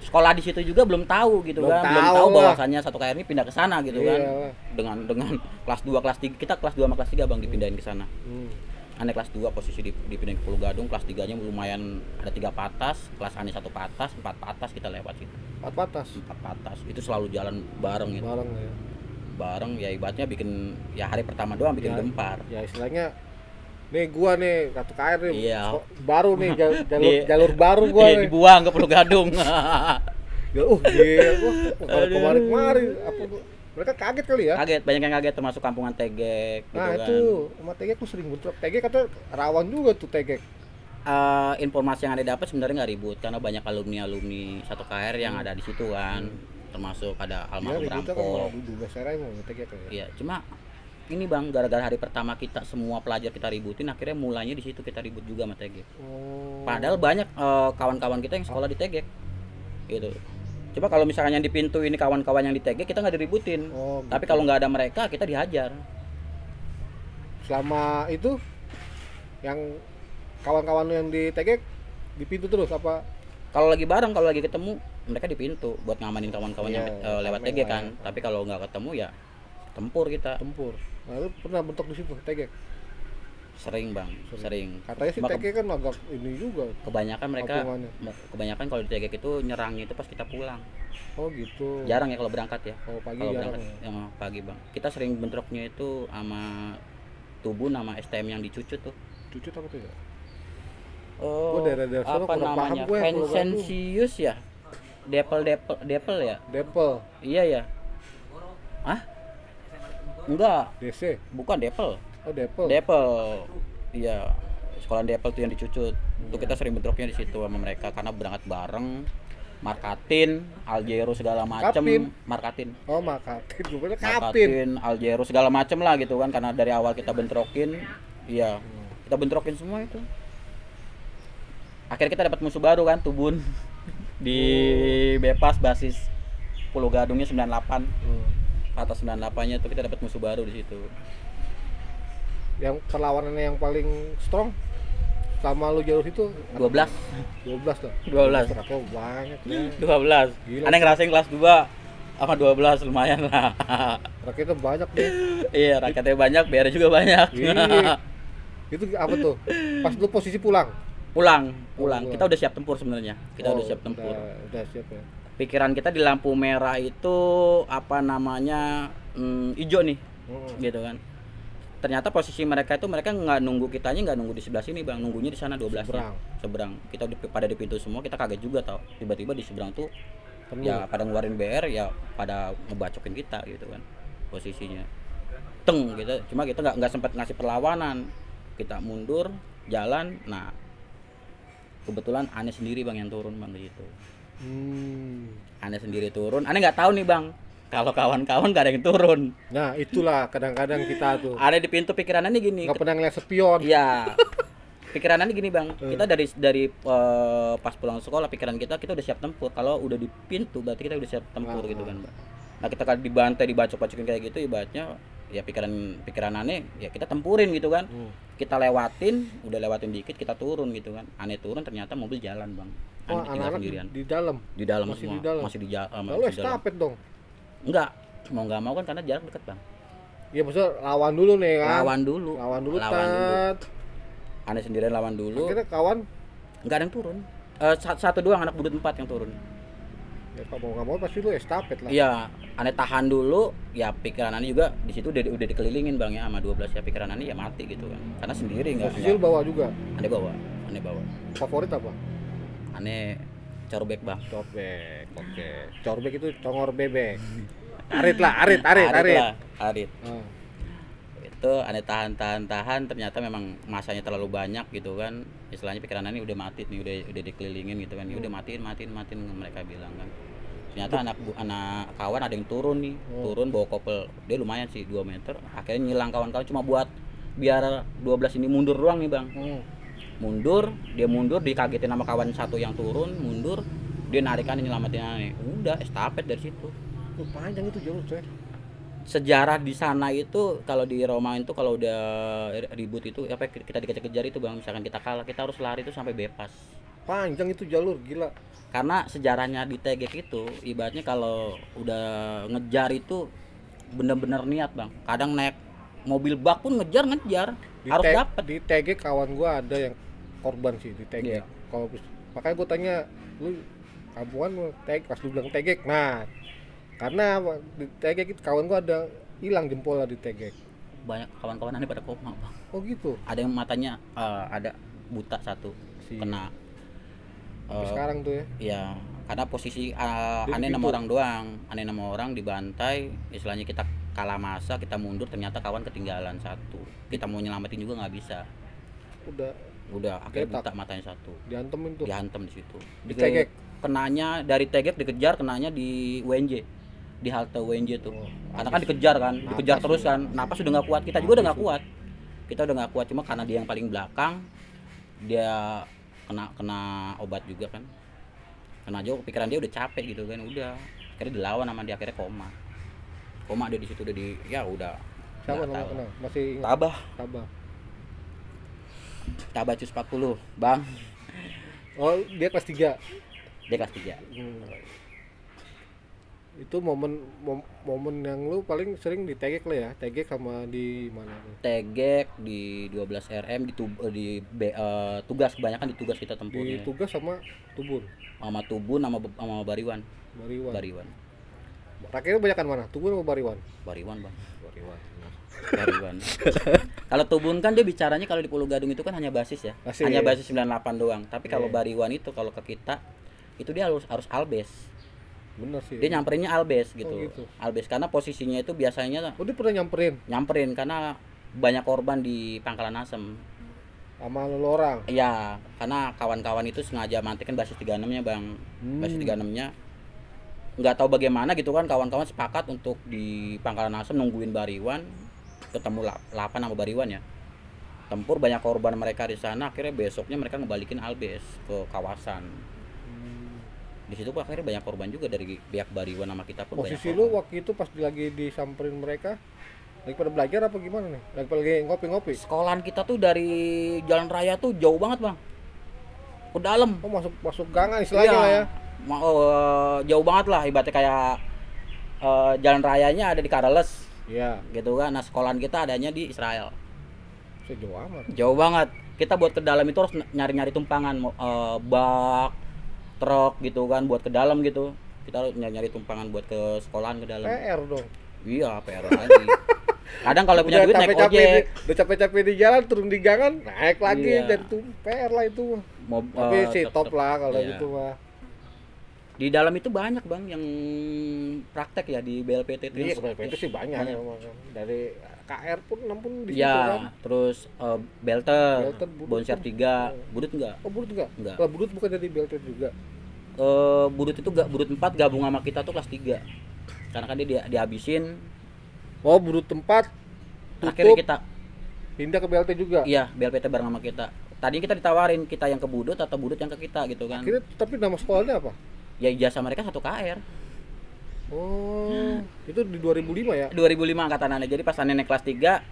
sekolah di situ juga belum tahu gitu kan. Belum tahu bahwasannya satu KR ini pindah ke sana gitu kan. Dengan kelas 2, kelas 3, kita kelas 2 sama kelas 3, Bang, dipindahin ke sana. Aneh kelas 2 posisi dipindahin ke Pulau Gadung, kelas 3-nya lumayan ada 3 patas, kelas Ani 1 patas, 4 patas kita lewat situ. 4 patas. Itu selalu jalan bareng gitu. Bareng ya ibaratnya bikin ya hari pertama doang bikin gempar. Ya istilahnya nih gua nih satu KR nih. Iya. Baru nih jalur baru gua nih. Dibuang ke Pulau Gadung. Ya gila kemarin apa mereka kaget kali ya? Kaget, banyak yang kaget termasuk kampungan Tegek gitu nah, kan. itu sama Tegek tuh sering bentrok. Tegek kata rawan juga tuh Tegek. Informasi yang ada dapat sebenarnya nggak ribut karena banyak alumni satu KR yang ada di situ kan. Termasuk ada almarhum Rampo. Iya, cuma ini, Bang, gara-gara hari pertama kita semua pelajar kita ributin, akhirnya mulanya di situ kita ribut juga sama Tegek. Padahal banyak kawan-kawan kita yang sekolah di Tegek. Gitu. Coba kalau misalnya yang di pintu ini kawan-kawan yang di Tegek kita nggak diributin. Tapi kalau nggak ada mereka kita dihajar. Selama itu yang kawan-kawan yang di Tegek di pintu terus apa? Kalau lagi bareng, kalau lagi ketemu mereka di pintu buat ngamanin kawan-kawan yang lewat Tegek kan. Tapi kalau nggak ketemu ya tempur kita. Lalu pernah bentrok di situ Tegek? Sering bang, sering. Katanya si Cuma TG kan agak ini juga. kebanyakan mereka, Omongannya. kebanyakan kalau di TGK itu nyerangnya itu pas kita pulang. Oh gitu. Jarang ya kalau berangkat ya. Kalau pagi Kalau jarang berangkat ya. yang pagi bang. Kita sering bentroknya itu sama tubuh nama STM yang dicucut tuh. Cucut apa tuh ya? Oh, daerah-daerah sana apa kurang paham namanya? gue kalau Vincentius ya? Depel ya? Depel, Iya ya. Ah? Enggak, DC. bukan Depel. Oh Depel. Depel. Iya. Sekolah Depel tuh yang dicucut. Itu kita sering bentroknya di situ sama mereka karena berangkat bareng. Markatin, Aljero segala macem. Kapin. Markatin. Oh Makatin, gue bilang Kapin. Markatin, Aljero segala macem lah gitu kan karena dari awal kita bentrokin. Iya. Kita bentrokin semua itu. Akhirnya kita dapat musuh baru kan, Tubun. Di Bepas basis Pulau Gadungnya 98. Atas 98-nya itu kita dapat musuh baru di situ. Yang perlawanannya yang paling strong sama lu jalur itu 12. 12 tuh. 12. Berapa banyak ya. 12. Gila. Aneh ngerasain kelas 2 sama 12 lumayan lah. Raketnya banyak deh. Iya, rakyatnya banyak, BR juga banyak. Iya. Itu apa tuh? Pas lu posisi pulang. Pulang. Pulang. Kita udah siap tempur sebenarnya. Kita udah siap tempur. Udah siap ya. Pikiran kita di lampu merah itu apa namanya? Hijau nih. Gitu kan. Ternyata posisi mereka itu mereka nggak nunggu kitanya, nggak nunggu di sebelah sini bang, nunggunya di sana 12 seberang. Kita pada di pintu semua, kita kaget juga tau, tiba-tiba di seberang tuh penuh. Ya pada ngeluarin BR ya pada ngebacokin kita gitu kan posisinya teng gitu. Cuma kita nggak sempat ngasih perlawanan, kita mundur jalan. Nah kebetulan Aneh sendiri bang yang turun bang di situ. Aneh sendiri turun, Aneh nggak tahu nih bang kalau kawan-kawan gak ada yang turun. Nah itulah kadang-kadang kita tuh ada di pintu pikirannya nih gini. nggak pernah ngeliat spion. Iya. Pikirannya gini bang, kita dari pas pulang sekolah pikiran kita udah siap tempur. Kalau udah di pintu berarti kita udah siap tempur gitu kan bang. Nah kita kan dibantai, dibacok-bacokin kayak gitu, ibaratnya ya pikiran Aneh ya kita tempurin gitu kan. Kita udah lewatin dikit kita turun gitu kan. Aneh turun ternyata mobil jalan bang. Aneh anak-anak sendirian. di dalam. Di dalam masih semua. di dalam. Masih di jalan. Lalu estafet dong. Enggak, mau nggak mau kan karena jarak dekat bang. Iya maksudnya lawan dulu nih kan. Lawan dulu. Aneh sendirian lawan dulu. Akhirnya kawan nggak ada yang turun. Satu doang anak budut 4 yang turun. Ya Pak mau nggak mau pasti lu estafet lah. Iya, Aneh tahan dulu. Ya pikiran Aneh juga di situ udah dikelilingin bang ya sama 12 ya, pikiran Aneh ya mati gitu kan. Karena sendiri nggak. Posisi lu bawa juga. Aneh bawa. Favorit apa? Aneh corobek bang. Corbek. Oke. Corbek itu congor bebek. Arit. Itu Aneh tahan ternyata memang masanya terlalu banyak gitu kan. Istilahnya pikiran Aneh udah mati nih, udah dikelilingin gitu kan. Ya udah matiin mereka bilang kan. Ternyata anak kawan ada yang turun nih. Turun bawa kopel. Dia lumayan sih 2 meter. Akhirnya nyilang kawan-kawan cuma buat biar 12 ini mundur doang nih bang. Dia mundur dikagetin sama kawan satu yang turun, mundur, dia narikan nyelamatin Aneh. Udah estafet dari situ. Panjang itu jalur coy. Sejarah di sana itu kalau di Roma itu kalau udah ribut itu apa kita dikejar-kejar itu bang, misalkan kita kalah kita harus lari itu sampai Bepas. Panjang itu jalur gila. Karena sejarahnya di TGK itu ibaratnya kalau udah ngejar itu bener-bener niat bang. Kadang naik mobil bak pun ngejar harus dapat. Di TG kawan gua ada yang korban sih di TG. Iya. Kalau makanya gua tanya lu kampungan lu TG pas lu bilang TG. Nah, karena di TG kawan gua ada hilang jempolnya di TG. Banyak kawan-kawan Aneh pada koma bang. Oh gitu. Ada yang matanya ada buta satu kena. Sekarang tuh ya. Iya, karena posisi Aneh 6 orang doang. Aneh 6 orang dibantai, istilahnya kita kalah masa, kita mundur ternyata kawan ketinggalan satu. Kita mau nyelamatin juga nggak bisa. Udah akhirnya buta matanya satu. Dihantemin tuh. Dihantem di situ. Di Tegek. Kenanya dari Tegek dikejar, kenanya di UNJ. Di halte UNJ tuh. Karena kan dikejar terus kan. Napas udah nggak kuat, kita juga udah nggak kuat. Kita udah nggak kuat cuma karena dia yang paling belakang dia kena obat juga kan. Kena jauh pikiran dia udah capek gitu kan, udah. Akhirnya dilawan sama dia, akhirnya koma dia di situ udah ya udah. Siapa nama masih ingat? Tabah Cus 40 bang. Oh dia kelas 3. Dia kelas 3. Itu momen yang lu paling sering di tegek lah ya, tegek sama di mana tuh? Tegek di 12 RM tugas, kebanyakan di tugas kita Di tempurnya. tugas sama tubun. Sama Tubun sama Bariwan. Bariwan. Rakyatnya banyakan mana? Tubun atau Bariwan? Bariwan, Bang. Bariwan. Benar. Bariwan. Kalau Tubun kan dia bicaranya kalau di Pulau Gadung itu kan hanya basis ya. Basis. Hanya basis 98 doang. Tapi kalau Iya. Bariwan itu kalau ke kita itu dia harus albes. Bener sih. Dia nyamperinnya albes gitu. Oh, gitu. Albes karena posisinya itu biasanya Oh, dia pernah nyamperin karena banyak korban di Pangkalan Asem. sama lu orang. Iya, karena kawan-kawan itu sengaja mantekin basis 36-nya, Bang. Basis 36-nya nggak tahu bagaimana gitu kan, kawan-kawan sepakat untuk di Pangkalan Asem nungguin Bariwan, ketemu 8 sama Bariwan ya. Tempur banyak korban mereka di sana, akhirnya besoknya mereka ngebalikin albes ke kawasan. Di situ pun akhirnya banyak korban juga dari pihak Bariwan sama kita pun banyak Posisi korban. lu waktu itu pas lagi disamperin mereka lagi pada belajar apa gimana nih? Lagi ngopi-ngopi. Sekolahan kita tuh dari jalan raya tuh jauh banget, Bang. Ke dalam. Oh, masuk gangan istilahnya Iya. lah ya. Jauh banget lah, ibaratnya kayak jalan rayanya ada di Karales Iya, gitu kan. Nah, sekolahan kita adanya di Israel. sejauh amat. Jauh banget. Kita buat ke dalam itu harus nyari-nyari tumpangan, bak, truk gitu kan, buat ke dalam gitu. Kita harus nyari-nyari tumpangan buat ke sekolahan ke dalam. PR dong. Iya, PR lagi. Kadang kalau punya duit naik ojek. Udah capek-capek di jalan turun di gangan naik lagi Iya. dan itu PR lah itu. Tapi sih top lah kalau iya. gitu mah. Di dalam itu banyak, Bang, yang praktek ya di BLPT Iya, terus. sebenarnya itu sih banyak Banyak. emang. Dari KR pun pun di situ Ya, kan. terus belter, Belter, budut bonser tuh. 3, budut enggak? Oh, Budut enggak? Enggak. Kalau Budut bukan jadi beltet juga. Budut itu enggak, budut 4 gabung sama kita tuh kelas 3. Karena kan dia dihabisin, Oh, Budut tempat akhirnya tutup kita pindah ke BLT juga. iya, BLPT bareng sama kita. Tadinya kita ditawarin kita yang ke budut atau budut yang ke kita gitu kan. Akhirnya tapi nama sekolahnya apa? Ya ijazah mereka 1 KR. Oh, itu di 2005 ya? 2005 angkatan aneh. Jadi pas aneh naik kelas 3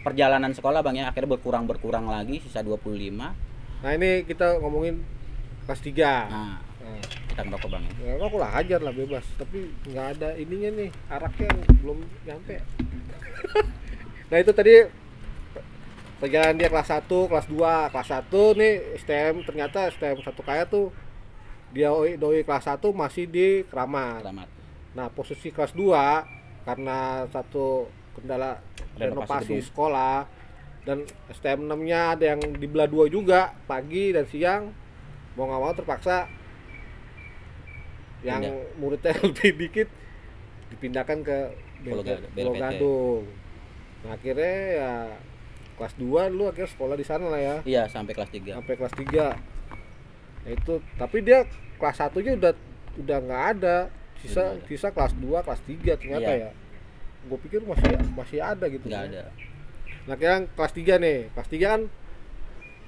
perjalanan sekolah, Bang, ya akhirnya berkurang lagi sisa 25. Nah, ini kita ngomongin kelas 3. Nah, Nah, kita ngerokok, Bang. ya aku lah hajar lah bebas, tapi nggak ada ininya nih, araknya belum nyampe. Nah, itu tadi perjalanan dia kelas 1, kelas 2. Kelas 1 nih STM, ternyata STM 1 kaya tuh dia doi kelas 1 masih di Keramat. Selamat. Nah, posisi kelas 2 karena satu kendala renovasi gedung. sekolah dan STM 6-nya ada yang dibelah 2 juga, pagi dan siang. Mau nggak mau terpaksa yang Pindah. muridnya lebih dikit dipindahkan ke Pulau Pulau BLPT. Gadung. Nah, akhirnya ya kelas 2 lu akhirnya sekolah di sana lah ya. Iya, sampai kelas 3. Sampai kelas 3. Nah, itu tapi dia kelas 1-nya udah nggak ada. Udah nggak ada. Sisa kelas 2, kelas 3 ternyata Iya. ya. Gue pikir masih ada gitu. Enggak kan. ada. Nah, kira kelas 3 nih. Kelas 3 kan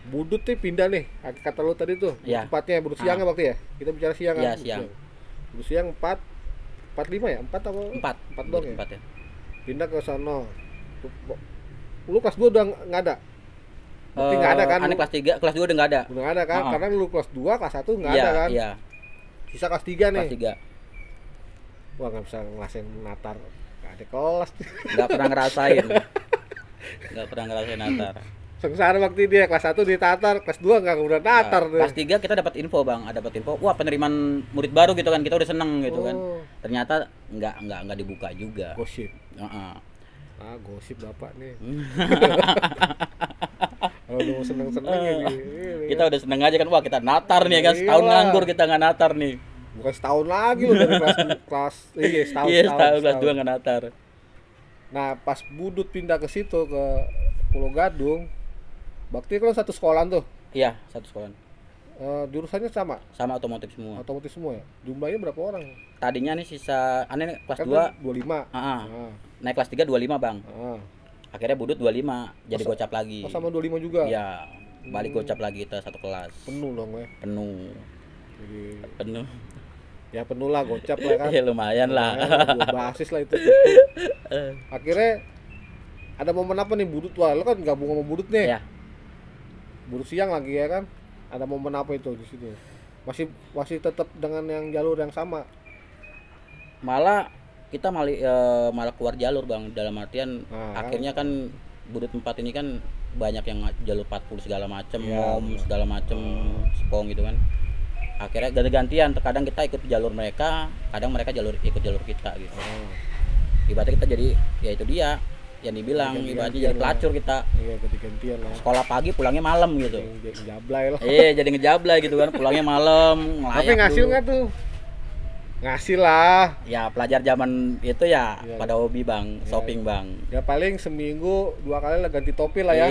Budut nih pindah nih. Kata lu tadi tuh, Iya. tempatnya Budut siang waktu ya. Kita bicara siang kan. Iya, Budut siang. Budut siang 45 ya? 4 apa? 4 dong ya. 4 ya. Pindah ke sono. Lu kelas 2 udah nggak ada. Berarti nggak ada kan? Aneh kelas 3, kelas 2 udah enggak ada. Udah nggak ada kan? Oh. Karena lu kelas 2, kelas 1 nggak Iya, ada kan? iya, Sisa kelas 3 nih. kelas 3. Wah, nggak bisa ngerasain natar. Nggak ada kelas. Enggak pernah ngerasain. Enggak pernah ngerasain natar. Sengsara waktu dia kelas 1 ditatar, kelas 2 nggak udah natar Kelas 3 kita dapat info, Bang, dapat info. Wah, penerimaan murid baru gitu kan. Kita udah seneng gitu kan. Oh. Ternyata enggak dibuka juga. Gosip. Heeh. Ah, gosip Bapak nih. Kalau udah mau seneng-seneng ya ini. Kita udah seneng aja kan. Wah, kita natar nih kan. Setahun Iyalah. nganggur kita nggak natar nih. Bukan setahun lagi loh dari setahun. Iya, setahun kelas 2 nggak natar. Nah, pas Budut pindah ke situ ke Pulau Gadung, Bakti kan satu sekolahan tuh. Iya, satu sekolah. Jurusannya sama, Sama otomotif semua. otomotif semua ya. Jumlahnya berapa orang? Tadinya nih sisa aneh kelas Kan 2, 25. ah, Ah, naik kelas 3 25, Bang. ah. Akhirnya Budut 25, jadi Oh, gocap lagi. Oh, sama 25 juga. Iya, balik gocap lagi kita satu kelas. Penuh dong ya. Penuh. Jadi Penuh. ya penuh lah, gocap lah kan. Ya lumayan lah. Dua basis lah itu. Akhirnya ada momen apa nih Budut? Wah, lo kan gabung sama Budut nih. Ya, Budut siang lagi ya kan. Ada momen apa itu di situ? Masih tetap dengan yang jalur yang sama. malah kita malah keluar jalur bang, dalam artian akhirnya kan Budut 4 ini kan banyak yang jalur 40 segala macem, segala macem spong gitu kan. Akhirnya ganti-gantian, terkadang kita ikut jalur mereka, kadang mereka ikut jalur kita gitu. Ibaratnya kita jadi, ya itu dia yang dibilang, ibaratnya jadi pelacur kita. Iya, ganti-gantian lah. Sekolah pagi pulangnya malam gitu. Jadi ngejablay lah. Iya, jadi ngejablay gitu kan, pulangnya malam. Tapi ngasil nggak tuh? Ngasil lah. Ya pelajar zaman itu ya pada hobi bang, shopping bang. Ya paling seminggu 2 kali lah ganti topi lah ya.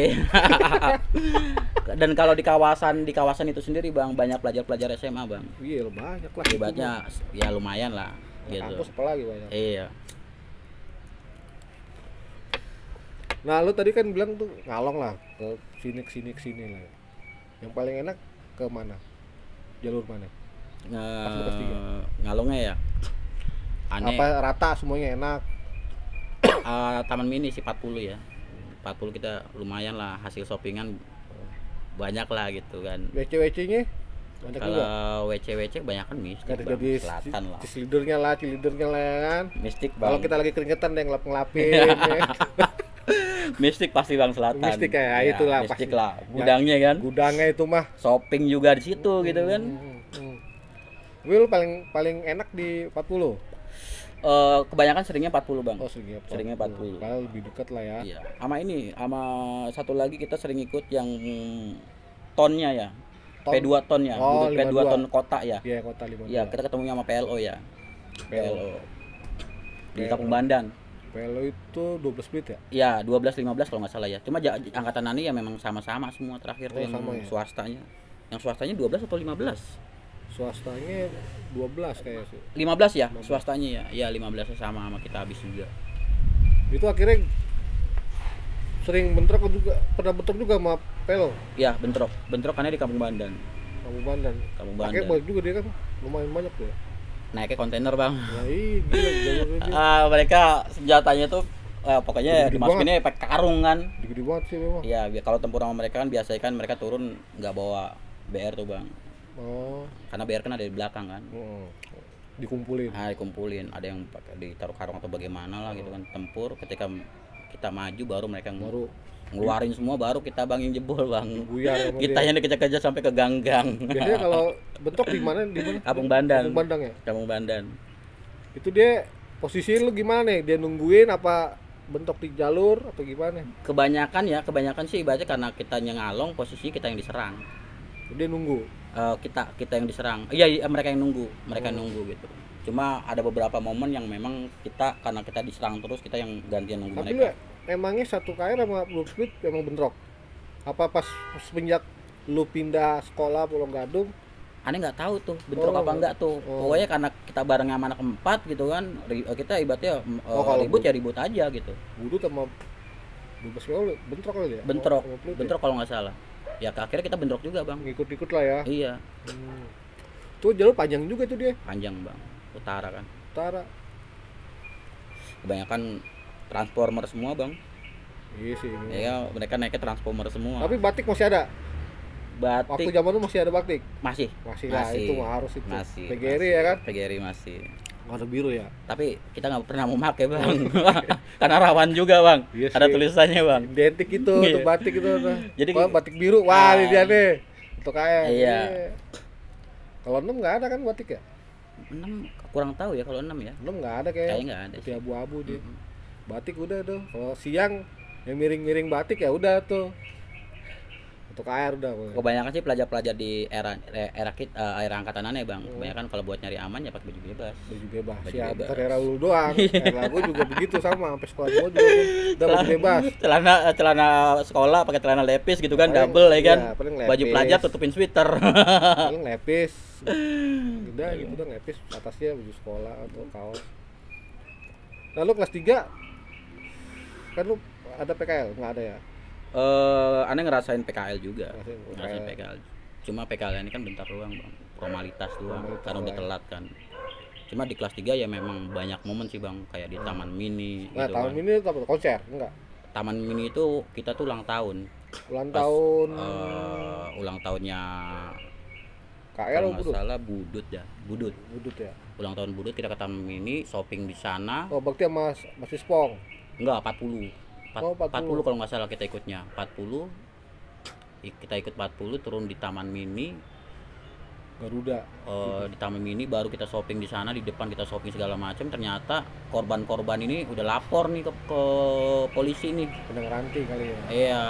Dan kalau di kawasan itu sendiri bang, banyak pelajar SMA bang. Iya banyak lah. Ibaratnya ya lumayan lah. Gitu. Kampus apalagi banyak. Iya. Nah lu tadi kan bilang tuh ngalong lah ke sini lah. Yang paling enak ke mana? Jalur mana? Ngalongnya ya. Aneh. Apa rata semuanya enak? Taman Mini sih 40 ya. 40 kita lumayan lah, hasil shoppingan banyak lah gitu kan. WC-WC-nya banyak juga. Kalau WC kebanyakan mistik bang, selatan lah. Cilidernya lah ya kan. Mistik bang. Kalau kita lagi keringetan deh ngelap-ngelapin. Ya. Mistik pasti bang, selatan. Mistik ya, itulah mistik pasti. Lah. Gudangnya kan. Gudangnya itu mah. Shopping juga di situ gitu kan. Will paling enak di 40. Kebanyakan seringnya 40 bang. Oh seringnya 40. Kalau lebih dekat lah ya. Iya. Sama satu lagi kita sering ikut yang tonnya ya. P2 ton ya. Oh, P2 ton kota ya. Iya kota 52. Iya kita ketemunya sama PLO ya. PLO. Di Kampung Bandan. PLO itu 12 menit ya? Iya 12-15 kalau nggak salah ya. Cuma angkatan Nani ya memang sama-sama semua terakhir tuh yang sama ya? swastanya. Yang swastanya 12 atau 15? Swastanya 12 kayak sih. 15 ya, swastanya ya. Iya 15 sama kita habis juga. Itu akhirnya sering bentrok juga, pernah bentrok juga sama Pelo. Iya, bentrokannya di Kampung Bandan. Kampung Bandan. Pakai banyak juga dia kan, lumayan banyak dia. Naiknya kontainer, Bang. Ya iya, gila mereka senjatanya tuh pokoknya dimasukinnya pakai karung kan. Gede banget sih memang. Iya, kalau tempur sama mereka kan biasanya kan mereka turun nggak bawa BR tuh, Bang. Oh. Karena BR kan ada di belakang kan. Dikumpulin. Dikumpulin. Ada yang pakai ditaruh karung atau bagaimana lah gitu kan. Tempur ketika kita maju baru mereka ngeluarin semua, baru kita Bang yang jebol, Bang. Kita yang dikejar-kejar sampai ke ganggang. Biasanya kalau bentok di mana? Kampung Bandan. Kampung Bandan ya? Kampung Bandan. Itu dia posisi lu gimana nih? Dia nungguin apa bentok di jalur atau gimana? Kebanyakan sih ibaratnya karena kita yang ngalong, posisi kita yang diserang. Dia nunggu. Kita yang diserang. Iya, mereka yang nunggu, gitu. Cuma ada beberapa momen yang memang karena kita diserang terus, kita yang gantian nunggu mereka. Tapi emangnya satu KR sama Blue Speed emang bentrok? Apa pas semenjak lu pindah sekolah Pulau Gadung? Aneh nggak tahu tuh bentrok apa enggak tuh. Pokoknya karena kita bareng sama anak 4 gitu kan, kita ibaratnya ribut aja gitu. Budut sama Bebas Gaul bentrok kali ya? Bentrok kalau nggak salah. Ya akhirnya kita bentrok juga, Bang. Ngikut-ngikut lah ya. Iya. Tuh jalur panjang juga tuh dia. Panjang, Bang. Utara kan. Utara. Kebanyakan transformer semua, Bang. Iya sih. Ya mereka naiknya transformer semua. Tapi batik masih ada. Waktu zaman lu masih ada batik? Masih lah, itu harus itu. Masih. PGRI ya kan? PGRI masih. Warna biru ya. Tapi kita nggak pernah mau pakai, Bang. Karena rawan juga, Bang. Iya ada tulisannya, Bang. Identik itu untuk batik itu. Jadi batik biru. Wah, ini dia nih. Untuk kayak. Iya. Kalau 6 nggak ada kan batik ya? 6 kurang tahu ya kalau 6 ya. 6 nggak ada kayaknya nggak ada. Putih abu-abu dia. Batik udah tuh. Kalau siang yang miring-miring batik ya udah tuh. Untuk air udah. Kebanyakan sih pelajar-pelajar di era angkatan aneh, Bang. Kebanyakan kalau buat nyari aman ya pakai baju bebas. Baju bebas. Ya, bukan era lu doang. Era gua juga begitu sama, sampai sekolah gua juga udah baju bebas. Celana sekolah pakai celana lepis gitu kan, double ya kan. Baju pelajar tutupin sweater. Paling lepis. Udah gitu dong, lepis atasnya baju sekolah atau kaos. Lalu kelas 3 kan lu ada PKL, enggak ada ya? Aneh ngerasain PKL juga. Ngerasain PKL. Cuma PKL ini kan bentar doang, Bang. Formalitas doang. Karena udah telat kan. Cuma di kelas 3 ya memang banyak momen sih, Bang. Kayak di Taman Mini gitu. Nah, Taman Mini itu apa? Konser? Enggak. Taman Mini itu kita tuh ulang tahun. Ulang tahun ulang tahunnya KL kalau atau nggak Budut? salah Budut ya, Budut. Budut ya. Ulang tahun Budut kita ke Taman Mini, shopping di sana. Oh, berarti sama masih Spong. Enggak, 40. Oh, 40. 40 kalau nggak salah kita ikutnya. 40. Kita ikut 40 turun di Taman Mini. Garuda. Di Taman Mini baru kita shopping di sana, di depan kita shopping segala macam. Ternyata korban-korban ini udah lapor nih ke polisi nih. Benang ranting kali ya. Iya.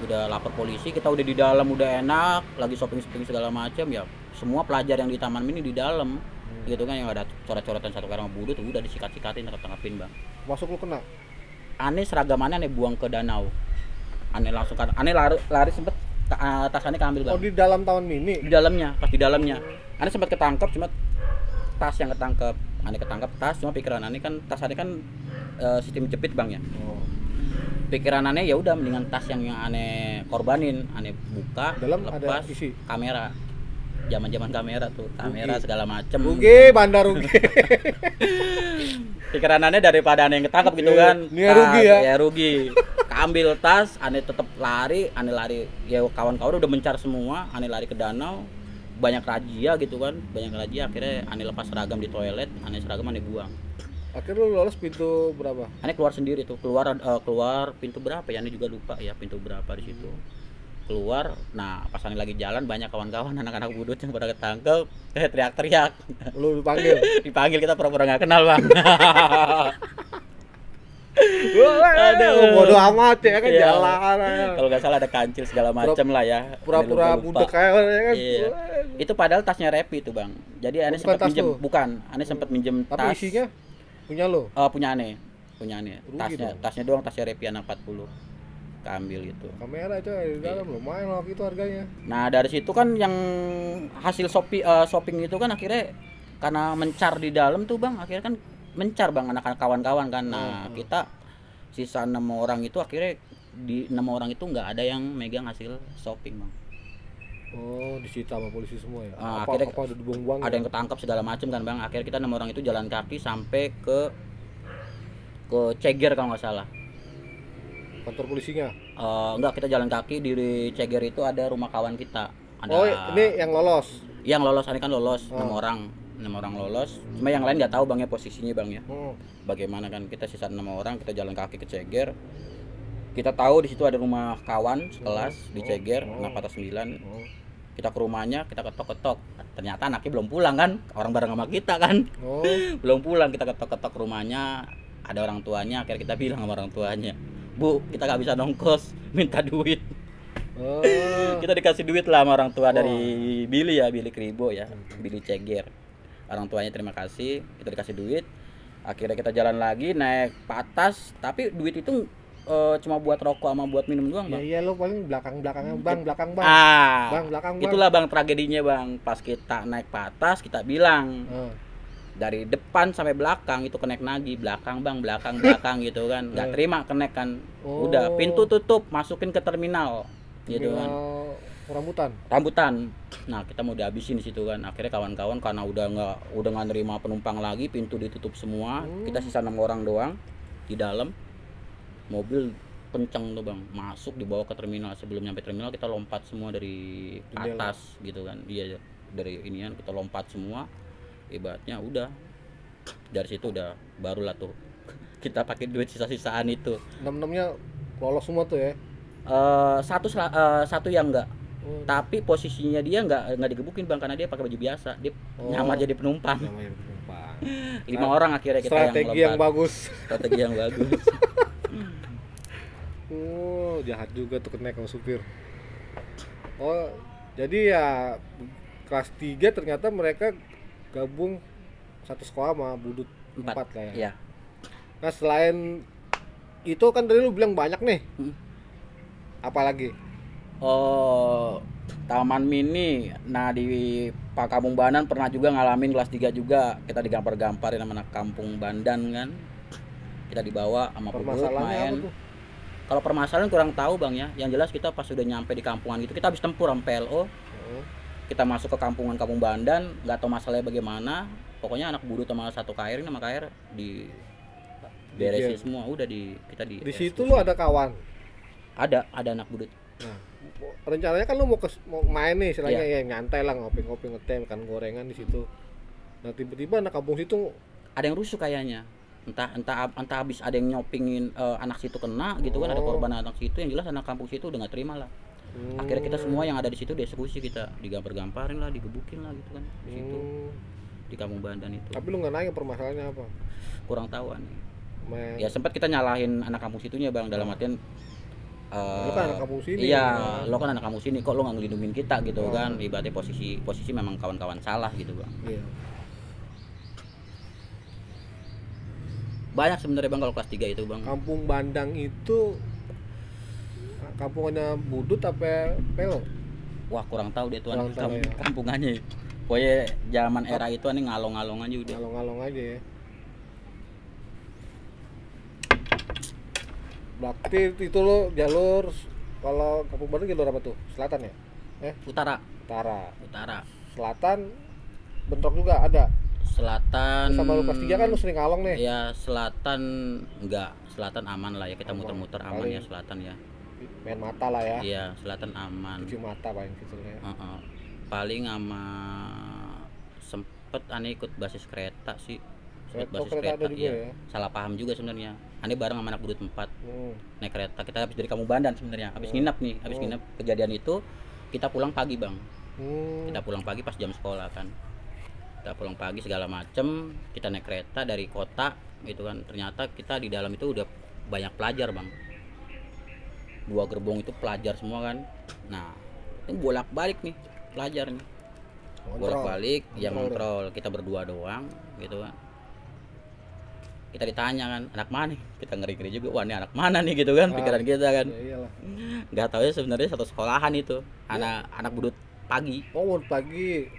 Udah lapor polisi, kita udah di dalam udah enak, lagi shopping segala macam ya. Semua pelajar yang di Taman Mini di dalam. Gitu kan yang ada coret-coretan satu karang Budut udah disikat-sikatin, tangkap-tangkapin, Bang. Masuk lu kena. Aneh seragamannya aneh buang ke danau. Aneh langsung kan, aneh lari sempet tas aneh keambil, Bang. Oh, di dalam Taman Mini. Di dalamnya, pas di dalamnya. Aneh sempat ketangkep, cuma tas yang ketangkep. Aneh ketangkep tas, cuma pikiran aneh kan tas aneh kan sistem jepit, Bang ya. Oh. Pikiran aneh ya udah mendingan tas yang aneh korbanin, aneh buka, Dalam lepas ada isi kamera. Zaman-zaman kamera tuh, kamera rugi. segala macem. Rugi, bandar rugi. Pikiran aneh daripada aneh yang ketangkep gitu kan. Ini rugi ya. Ya rugi. Keambil tas, aneh tetap lari, aneh lari. Ya kawan-kawan udah mencar semua, aneh lari ke danau. Banyak razia gitu kan, banyak razia. Akhirnya aneh lepas seragam di toilet, aneh seragam aneh buang. Akhirnya lu lolos pintu berapa? Aneh keluar sendiri tuh, keluar pintu berapa ya? Aneh juga lupa ya pintu berapa di situ. Keluar, nah pas aneh lagi jalan banyak kawan-kawan anak-anak Budut yang pada ketangkep, teriak-teriak. Lu dipanggil. Dipanggil, kita pura-pura nggak kenal, Bang. Aduh, bodo amat ya kan, Iya. jalan. Kalau nggak salah ada kancil segala macam lah ya. Pura-pura Aneh lupa. budek kayak kan. Iya. Itu padahal tasnya Repi itu, Bang. Jadi aneh Bukan sempat tas minjem, lu? bukan. Aneh sempat minjem Tapi tas. isinya punya lo. Punya aneh. Punya aneh. Rugi dong. Tasnya doang tasnya Repi anak 40. Keambil gitu. Kamera coy di dalam lumayan loh itu harganya. Nah, dari situ kan yang hasil shopping itu kan akhirnya karena mencar di dalam tuh, Bang. Akhirnya kan mencar, Bang, anak-anak kawan-kawan kan. Nah, kita sisa 6 orang itu akhirnya di 6 orang itu nggak ada yang megang hasil shopping, Bang. Oh, disita sama polisi semua ya. Akhirnya apa udah dibuang-buang? ada yang ketangkap segala macam kan, Bang. Akhirnya kita 6 orang itu jalan kaki sampai ke Ceger kalau nggak salah. Kantor polisinya. Enggak, kita jalan kaki di Ceger itu ada rumah kawan kita. Ada Oh, ini yang lolos. yang lolos, ini kan lolos 6 orang. 6 orang lolos. Cuma yang lain nggak tahu, Bang, ya posisinya, Bang, ya. Bagaimana kan kita sisa 6 orang, kita jalan kaki ke Ceger. Kita tahu di situ ada rumah kawan sekelas di Ceger, anak 49. Kita ke rumahnya, kita ketok-ketok. Ternyata anaknya belum pulang kan, orang bareng sama kita kan. Oh. Belum pulang, kita ketok-ketok rumahnya, ada orang tuanya. Akhirnya kita bilang sama orang tuanya, "Bu, kita nggak bisa nongkos, minta duit." Oh. Kita dikasih duit lah sama orang tua dari Billy ya, Billy Kribo ya, Billy Ceger. Orang tuanya terima kasih, kita dikasih duit. Akhirnya kita jalan lagi naik patas, tapi duit itu cuma buat rokok sama buat minum doang, Ya Bang. iya lo paling belakang-belakangnya, Bang, belakang, Bang. Bang, belakang, Bang. Itulah, Bang, tragedinya, Bang. Pas kita naik patas, kita bilang dari depan sampai belakang itu kenek nagi, belakang, Bang, belakang gitu kan. Nggak terima kenek kan. Udah, pintu tutup, masukin ke terminal. Gitu kan. Rambutan. Nah, kita mau dihabisin di situ kan. Akhirnya kawan-kawan karena udah nggak nerima penumpang lagi, pintu ditutup semua. Kita sisa 6 orang doang di dalam. Mobil kenceng tuh, Bang, masuk dibawa ke terminal. Sebelum nyampe terminal kita lompat semua dari atas gitu kan. Iya, dari inian kita lompat semua. Ibaratnya udah dari situ udah barulah tuh kita pakai duit sisa-sisaan itu. 6-6-nya lolos semua tuh ya. Satu yang enggak. Tapi posisinya dia nggak digebukin, Bang, karena dia pakai baju biasa. Dia nyamar jadi penumpang. 5 orang akhirnya kita Strategi yang bagus. Strategi yang bagus. Oh, jahat juga tuh kenek sama supir. Oh, jadi ya kelas 3 ternyata mereka gabung satu sekolah sama Budut 4 lah ya. Iya. Nah, selain itu kan tadi lu bilang banyak nih. Apalagi? Oh, Taman Mini. Nah, di Pakabung Bandan pernah juga ngalamin kelas 3 juga. Kita digampar-gamparin sama anak kampung Bandan kan. Kita dibawa sama Budut main. Kalau permasalahan kurang tahu, Bang, ya. Yang jelas kita pas sudah nyampe di kampungan gitu, kita habis tempur sama PLO. Kita masuk ke kampungan Kampung Bandan, nggak tahu masalahnya bagaimana. Pokoknya anak Budut sama satu KR ini sama KR di beresin semua. Udah kita di situ lu ada kawan. Ada anak Budut. Nah, rencananya kan lu mau main nih istilahnya, Iya. ya nyantai lah, ngopi-ngopi, ngetem, makan gorengan di situ. Nah, tiba-tiba anak kampung situ, Ada yang rusuh kayaknya, entah habis ada yang nyopingin anak situ kena gitu kan, ada Oh. korban anak situ, yang jelas anak kampung situ udah nggak terima lah. Akhirnya kita semua yang ada di situ dieksekusi, kita digampar-gamparin lah, digebukin lah gitu kan di situ, di Kampung Bandan itu. Tapi lu nggak nanya permasalahannya apa? Kurang tahu nih. Main. Ya sempat kita nyalahin anak kampung situnya bang, dalam artian Lu kan anak kampung sini. iya, lo kan anak kampung sini, kok lo nggak ngelindungin kita gitu Oh. kan. Ibaratnya posisi memang kawan-kawan salah gitu bang. Iya. Banyak sebenarnya bang kalau kelas 3 itu bang. Kampung Bandang itu kampungannya Budut apa Pelo? Wah kurang tahu deh tuan Kurang tahu ya. kampungannya. Pokoknya zaman era itu aneh ngalong-ngalong aja udah. Ngalong-ngalong aja ya. Berarti itu lo jalur, kalau Kampung Bandang jalur apa tuh? Selatan ya? Utara, Utara. Selatan bentrok juga ada. selatan. Sama lu kelas 3 kan lu sering ngalong nih. Ya selatan enggak, selatan aman lah ya, kita Aman. muter-muter aman Paling- ya selatan ya. Main mata lah ya. Iya selatan aman. Cuci mata paling gitu ya. Paling sama sempet aneh ikut basis kereta sih. Ikut Oh, kereta ada juga iya. ya? Salah paham juga sebenarnya. Aneh bareng sama anak Budut 4 naik kereta. Kita habis dari Kampung Bandan sebenarnya. Habis nginep nih, habis nginep kejadian itu kita pulang pagi bang. Kita pulang pagi pas jam sekolah kan. Kita pulang pagi segala macem, kita naik kereta dari kota gitu kan. Ternyata kita di dalam itu udah banyak pelajar bang. 2 gerbong itu pelajar semua kan. Nah ini bolak-balik nih pelajar nih. Bolak-balik yang ngontrol, kita berdua doang gitu kan. Kita ditanya kan, anak mana nih? Kita ngeri-ngeri juga, wah ini anak mana nih gitu kan, pikiran kita kan. Ya iyalah. Nggak tahu ya sebenarnya satu sekolahan itu, anak Budut pagi. Oh, pagi.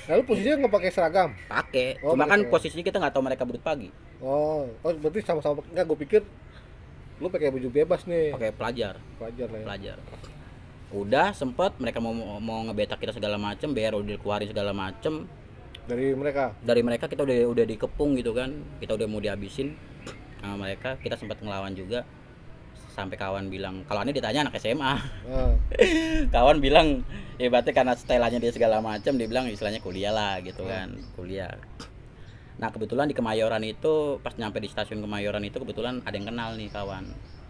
Lalu posisinya nggak pakai seragam? Pakai, Oh, cuma pakai kan seragam. posisinya kita nggak tahu mereka Budut pagi. Oh, berarti sama-sama. Enggak, gue pikir lu pakai baju bebas nih. Pakai pelajar, Pelajar lah ya. pelajar. Udah sempet mereka mau ngebetak kita segala macem, BR udah dikeluarin segala macem. Dari mereka. Dari mereka kita udah dikepung gitu kan, kita udah mau dihabisin sama mereka. Kita sempat ngelawan juga sampai kawan bilang, kalau ini ditanya anak SMA. Nah, Kawan bilang ya berarti karena setelannya dia segala macam, dia bilang istilahnya kuliah lah gitu kan, kuliah. Nah kebetulan di Kemayoran itu, pas nyampe di stasiun Kemayoran itu kebetulan ada yang kenal nih kawan.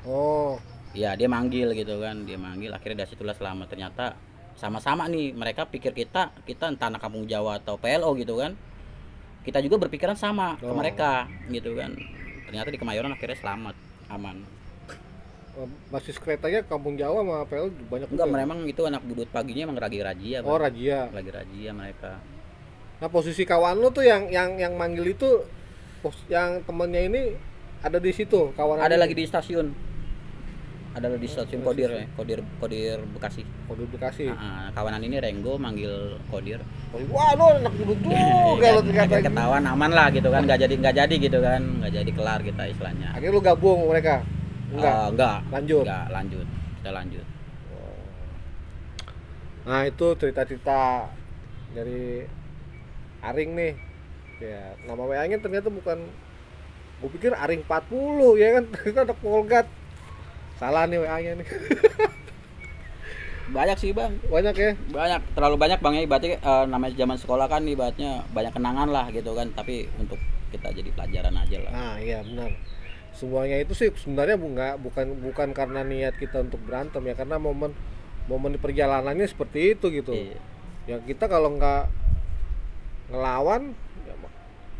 oh, Ya dia manggil gitu kan, dia manggil, akhirnya dari situlah selamat. Ternyata sama-sama nih, mereka pikir kita entah anak kampung Jawa atau PLO gitu kan. Kita juga berpikiran sama ke mereka gitu kan. Ternyata di Kemayoran akhirnya selamat, aman. basis keretanya Kampung Jawa sama PL banyak Enggak, juga. memang itu anak Budut paginya emang lagi razia. Oh, Bang. razia. Lagi razia mereka. Nah, posisi kawan lu tuh yang manggil itu, yang temennya ini ada di situ, kawan. Ada lagi di stasiun. Ada di stasiun Kodir ya, Kodir Bekasi. Kode Bekasi. Kawanan ini Renggo manggil Kodir. Wah, lu anak dulu tuh kalau Akhirnya dikatain. ketahuan aman lah gitu kan, nggak jadi gitu kan, nggak jadi kelar kita istilahnya. Akhirnya lu gabung sama mereka. Enggak. Lanjut. Enggak, lanjut. Kita lanjut. Nah, itu cerita-cerita dari Aring nih. Ya, nama WA-nya ternyata bukan, gue pikir Aring 40 ya kan, ternyata ada Polgat. Salah nih WA-nya nih. Banyak sih bang, Banyak ya. banyak, terlalu banyak bang ya. Ibaratnya namanya zaman sekolah kan, ibaratnya banyak kenangan lah gitu kan. Tapi untuk kita jadi pelajaran aja lah. Nah, iya benar. Semuanya itu sih sebenarnya bukan karena niat kita untuk berantem ya, karena momen di perjalanannya seperti itu gitu. Iya. Ya kita kalau nggak ngelawan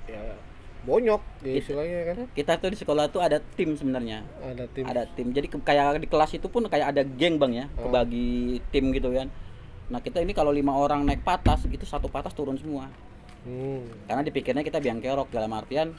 ya bonyok ya istilahnya kan. Kita tuh di sekolah tuh ada tim sebenarnya. Ada tim. Jadi kayak di kelas itu pun kayak ada geng bang ya, kebagi tim gitu kan. Nah kita ini kalau 5 orang naik patas, itu satu patas turun semua. Karena dipikirnya kita biang kerok, dalam artian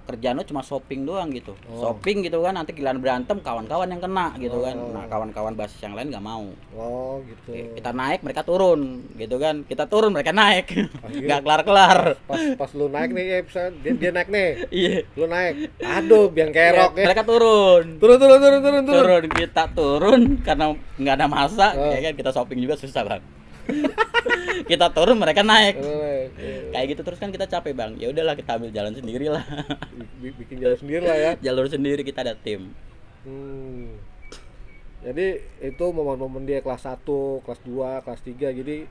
kerjaan lo cuma shopping doang gitu. Shopping gitu kan, nanti giliran berantem kawan-kawan yang kena gitu kan. Nah kawan-kawan basis yang lain nggak mau. Oh gitu. Kita naik mereka turun gitu kan. Kita turun mereka naik. Nggak kelar-kelar. Pas lu naik nih ya, dia naik nih. Iya. Lu naik. Aduh, biang kerok ya. Mereka turun. Turun, kita turun karena nggak ada masa ya kan, kita shopping juga susah bang. Kita turun mereka naik. Kayak gitu terus kan kita capek bang. Ya udahlah kita ambil jalan sendiri lah. Bikin jalan sendiri lah ya. Jalur sendiri, kita ada tim. Jadi itu momen-momen dia kelas 1, kelas 2, kelas 3. Jadi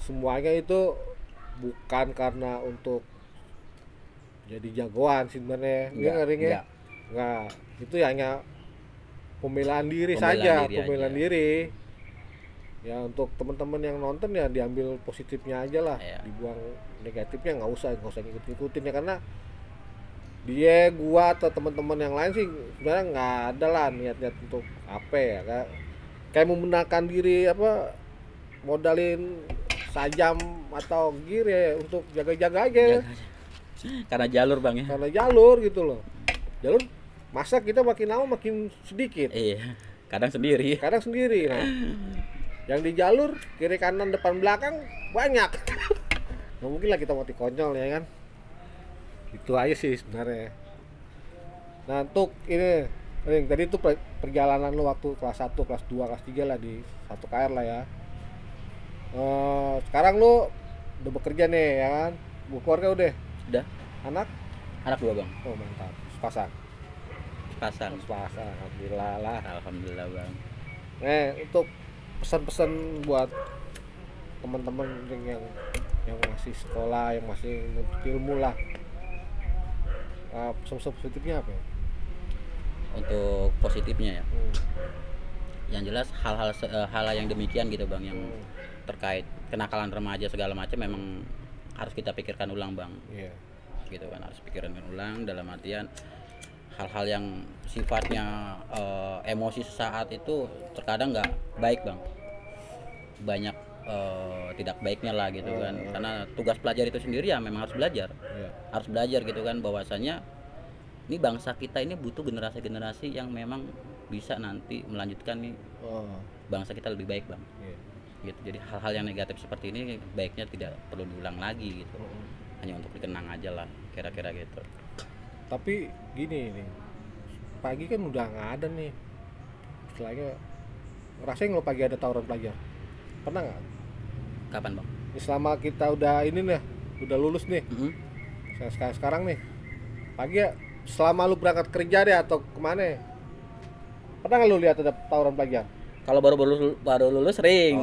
semuanya itu bukan karena untuk jadi jagoan sebenarnya. Dia ngaringnya enggak. Itu hanya pembelaan diri saja, pembelaan diri. Ya untuk teman-teman yang nonton ya diambil positifnya aja lah, dibuang negatifnya nggak usah ngikut-ngikutin ya, karena dia, gua atau teman-teman yang lain sih sebenarnya nggak ada lah niat-niat untuk apa ya, kayak membenarkan diri apa, modalin sajam atau gear ya untuk jaga-jaga aja. Karena jalur bang ya. Karena jalur gitu loh. Jalur masa kita makin lama makin sedikit. Iya. Kadang sendiri. Nah, yang di jalur kiri kanan depan belakang banyak. Nggak mungkin lah kita mati konyol ya kan. Itu aja sih sebenarnya. Nah untuk ini tadi itu perjalanan lu waktu kelas 1, kelas 2, kelas 3 lah di 1KR lah ya. Sekarang lu udah bekerja nih ya kan, keluarga udah? Anak 2 bang. Oh mantap, sepasang. Alhamdulillah lah. Alhamdulillah bang. Untuk pesan-pesan buat teman-teman yang masih sekolah, yang masih menuntut ilmu lah, pesan-pesan positifnya apa ya? Untuk positifnya ya, yang jelas hal yang demikian gitu bang, yang terkait kenakalan remaja segala macam memang harus kita pikirkan ulang bang. Gitu kan, harus pikirkan ulang dalam artian hal-hal yang sifatnya emosi sesaat itu terkadang nggak baik bang, banyak tidak baiknya lah gitu kan. Karena tugas pelajar itu sendiri ya memang harus belajar gitu kan, bahwasanya ini bangsa kita ini butuh generasi-generasi yang memang bisa nanti melanjutkan nih bangsa kita lebih baik bang. Gitu. Jadi hal-hal yang negatif seperti ini baiknya tidak perlu diulang lagi gitu, hanya untuk dikenang aja lah kira-kira gitu. Tapi gini nih, pagi kan udah nggak ada nih, istilahnya ngerasain lo pagi ada tawuran pelajar, pernah nggak? Kapan bang? Selama kita udah ini nih, udah lulus nih, sekarang nih pagi ya, selama lu berangkat kerja deh atau kemana, pernah nggak lu lihat ada tawuran pelajar? Kalau baru lulus sering.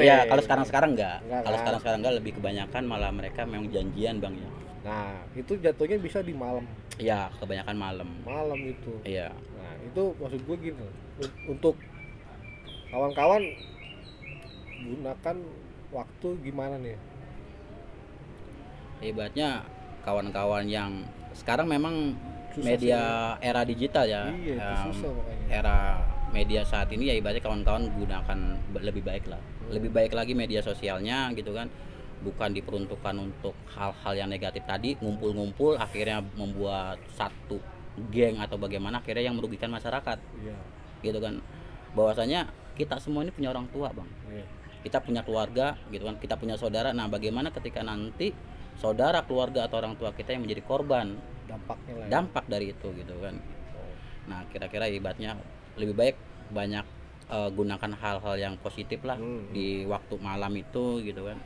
Ya, kalau sekarang enggak. Kalau sekarang enggak, lebih kebanyakan malah mereka memang janjian bang ya. Nah itu jatuhnya bisa di malam. Iya, kebanyakan malam itu. Iya. Nah itu maksud gue gini, untuk kawan-kawan gunakan waktu gimana nih? Hebatnya kawan-kawan yang sekarang memang susah media sih. Era digital ya. Iya, susah makanya. Era media saat ini ya ibaratnya kawan-kawan gunakan lebih baik lah. Lebih baik lagi media sosialnya gitu kan. Bukan diperuntukkan untuk hal-hal yang negatif tadi, ngumpul-ngumpul akhirnya membuat satu geng atau bagaimana, akhirnya yang merugikan masyarakat. Gitu kan. Bahwasanya kita semua ini punya orang tua, Bang. Kita punya keluarga gitu kan, kita punya saudara. Nah, bagaimana ketika nanti saudara, keluarga atau orang tua kita yang menjadi korban dampak dari itu gitu kan. Nah, kira-kira ibaratnya lebih baik banyak gunakan hal-hal yang positif lah di waktu malam itu gitu kan.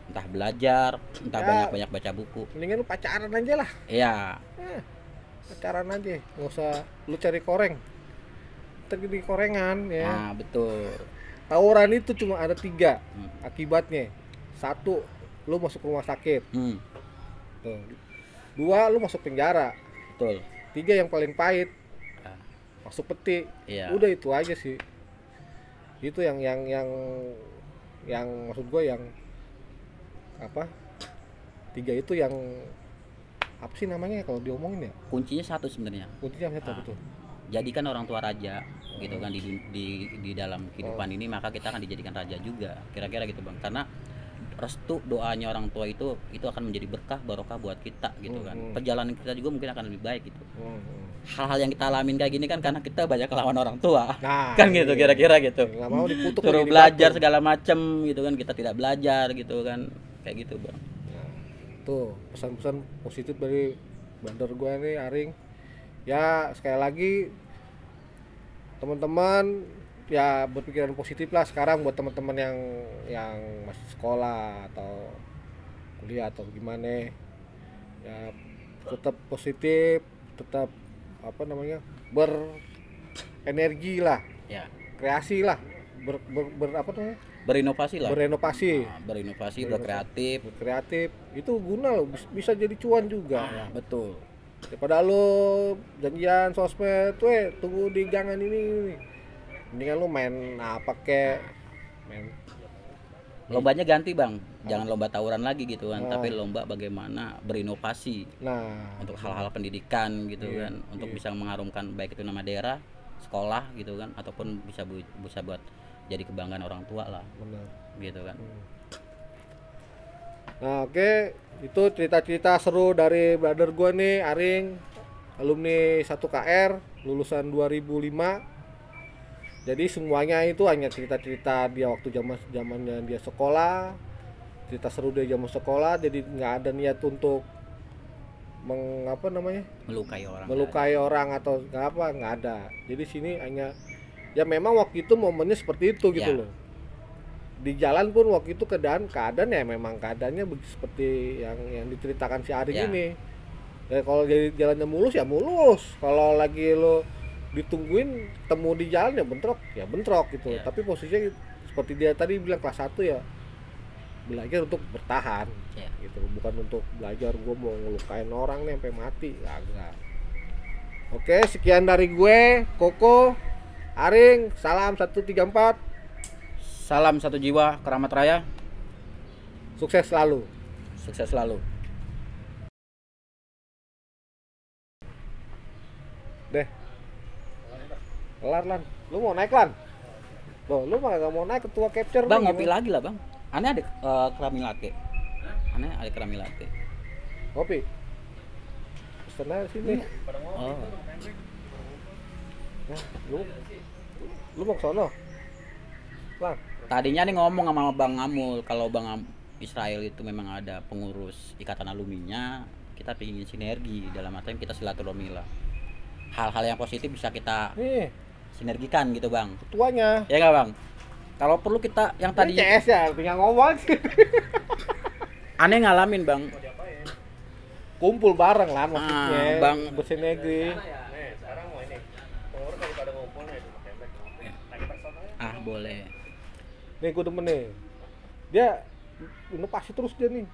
Entah belajar, entah banyak-banyak baca buku. Mendingan lu pacaran aja lah. Iya. Pacaran aja, nggak usah lu cari koreng. Terjadi korengan ya. Nah, betul. Tawuran itu cuma ada 3 akibatnya. 1, lu masuk rumah sakit. 2, lu masuk penjara. Betul. 3 yang paling pahit, masuk peti. Udah itu aja sih. Itu yang maksud gue yang apa? 3 itu yang apa sih namanya kalau diomongin ya? Kuncinya satu sebenarnya. Kuncinya satu betul. Jadikan orang tua raja gitu kan di dalam kehidupan ini, maka kita akan dijadikan raja juga. Kira-kira gitu, Bang. Karena restu doanya orang tua itu akan menjadi berkah barokah buat kita gitu kan. Perjalanan kita juga mungkin akan lebih baik gitu. Hal-hal yang kita alamin kayak gini kan karena kita banyak lawan orang tua. Kan gitu kira-kira gitu. Nggak mau dikutuk, suruh belajar segala macam gitu kan, kita tidak belajar gitu kan. Kayak gitu, Bang. Nah, tuh pesan-pesan positif dari bandar gua nih, Aring. Ya, sekali lagi teman-teman ya berpikiran positif lah sekarang buat teman-teman yang masih sekolah atau kuliah atau gimana. Ya tetap positif, tetap berenergi lah. Ya. berkreasi lah, apa namanya? Berinovasi lah. Berinovasi. Berinovasi, berkreatif. Berkreatif itu guna loh, bisa jadi cuan juga. Betul. Daripada lo janjian sosmed, tunggu di gangan ini. Mendingan lo main apa kek? Main Lombanya ganti bang, jangan lomba tawuran lagi gitu kan, tapi lomba bagaimana berinovasi untuk hal-hal pendidikan gitu kan, untuk bisa mengharumkan baik itu nama daerah, sekolah gitu kan, ataupun bisa buat jadi kebanggaan orang tua lah. Benar. Gitu kan. Nah oke, itu cerita-cerita seru dari brother gue nih, Aring, alumni 1KR, lulusan 2005. Jadi semuanya itu hanya cerita-cerita dia waktu zamannya dia sekolah, cerita seru dia zaman sekolah. Jadi nggak ada niat untuk melukai orang atau nggak ada. Jadi sini hanya ya memang waktu itu momennya seperti itu gitu loh. Di jalan pun waktu itu keadaan ya memang keadaannya seperti yang diceritakan si Aring ini. Ya kalau jadi jalannya mulus ya mulus. Kalau lagi lo ditungguin temu di jalan ya bentrok gitu. Tapi posisinya seperti dia tadi bilang kelas 1 ya belajar untuk bertahan gitu, bukan untuk belajar gue mau ngelukain orang nih sampai mati, enggak. Oke, sekian dari gue, Koko, Aring, salam 134. Salam satu jiwa, Keramat Raya. Sukses selalu. Sukses selalu. Deh. Kelar Lan. Lu mau naik Lan? Loh, lu mah gak mau naik ketua capture Bang, ngopi lagi lah, Bang. Aneh ada kerami latte. Aneh ada kerami latte. Kopi. Pesen aja sini. Oh. Nah, lu mau ke sono? Lan. Tadinya nih ngomong sama Bang Amul, kalau Bang Israel itu memang ada pengurus ikatan alumninya, kita pingin sinergi dalam artian kita silaturahmi lah. Hal-hal yang positif bisa kita sinergikan gitu Bang. Ketuanya. Ya nggak Bang? Kalau perlu kita yang tadi CS ya, tinggal ngomong sih. Aneh ngalamin Bang. Kumpul bareng lah maksudnya. Bang bersinergi. Boleh. Nih gue demen nih. Dia inovasi terus dia nih.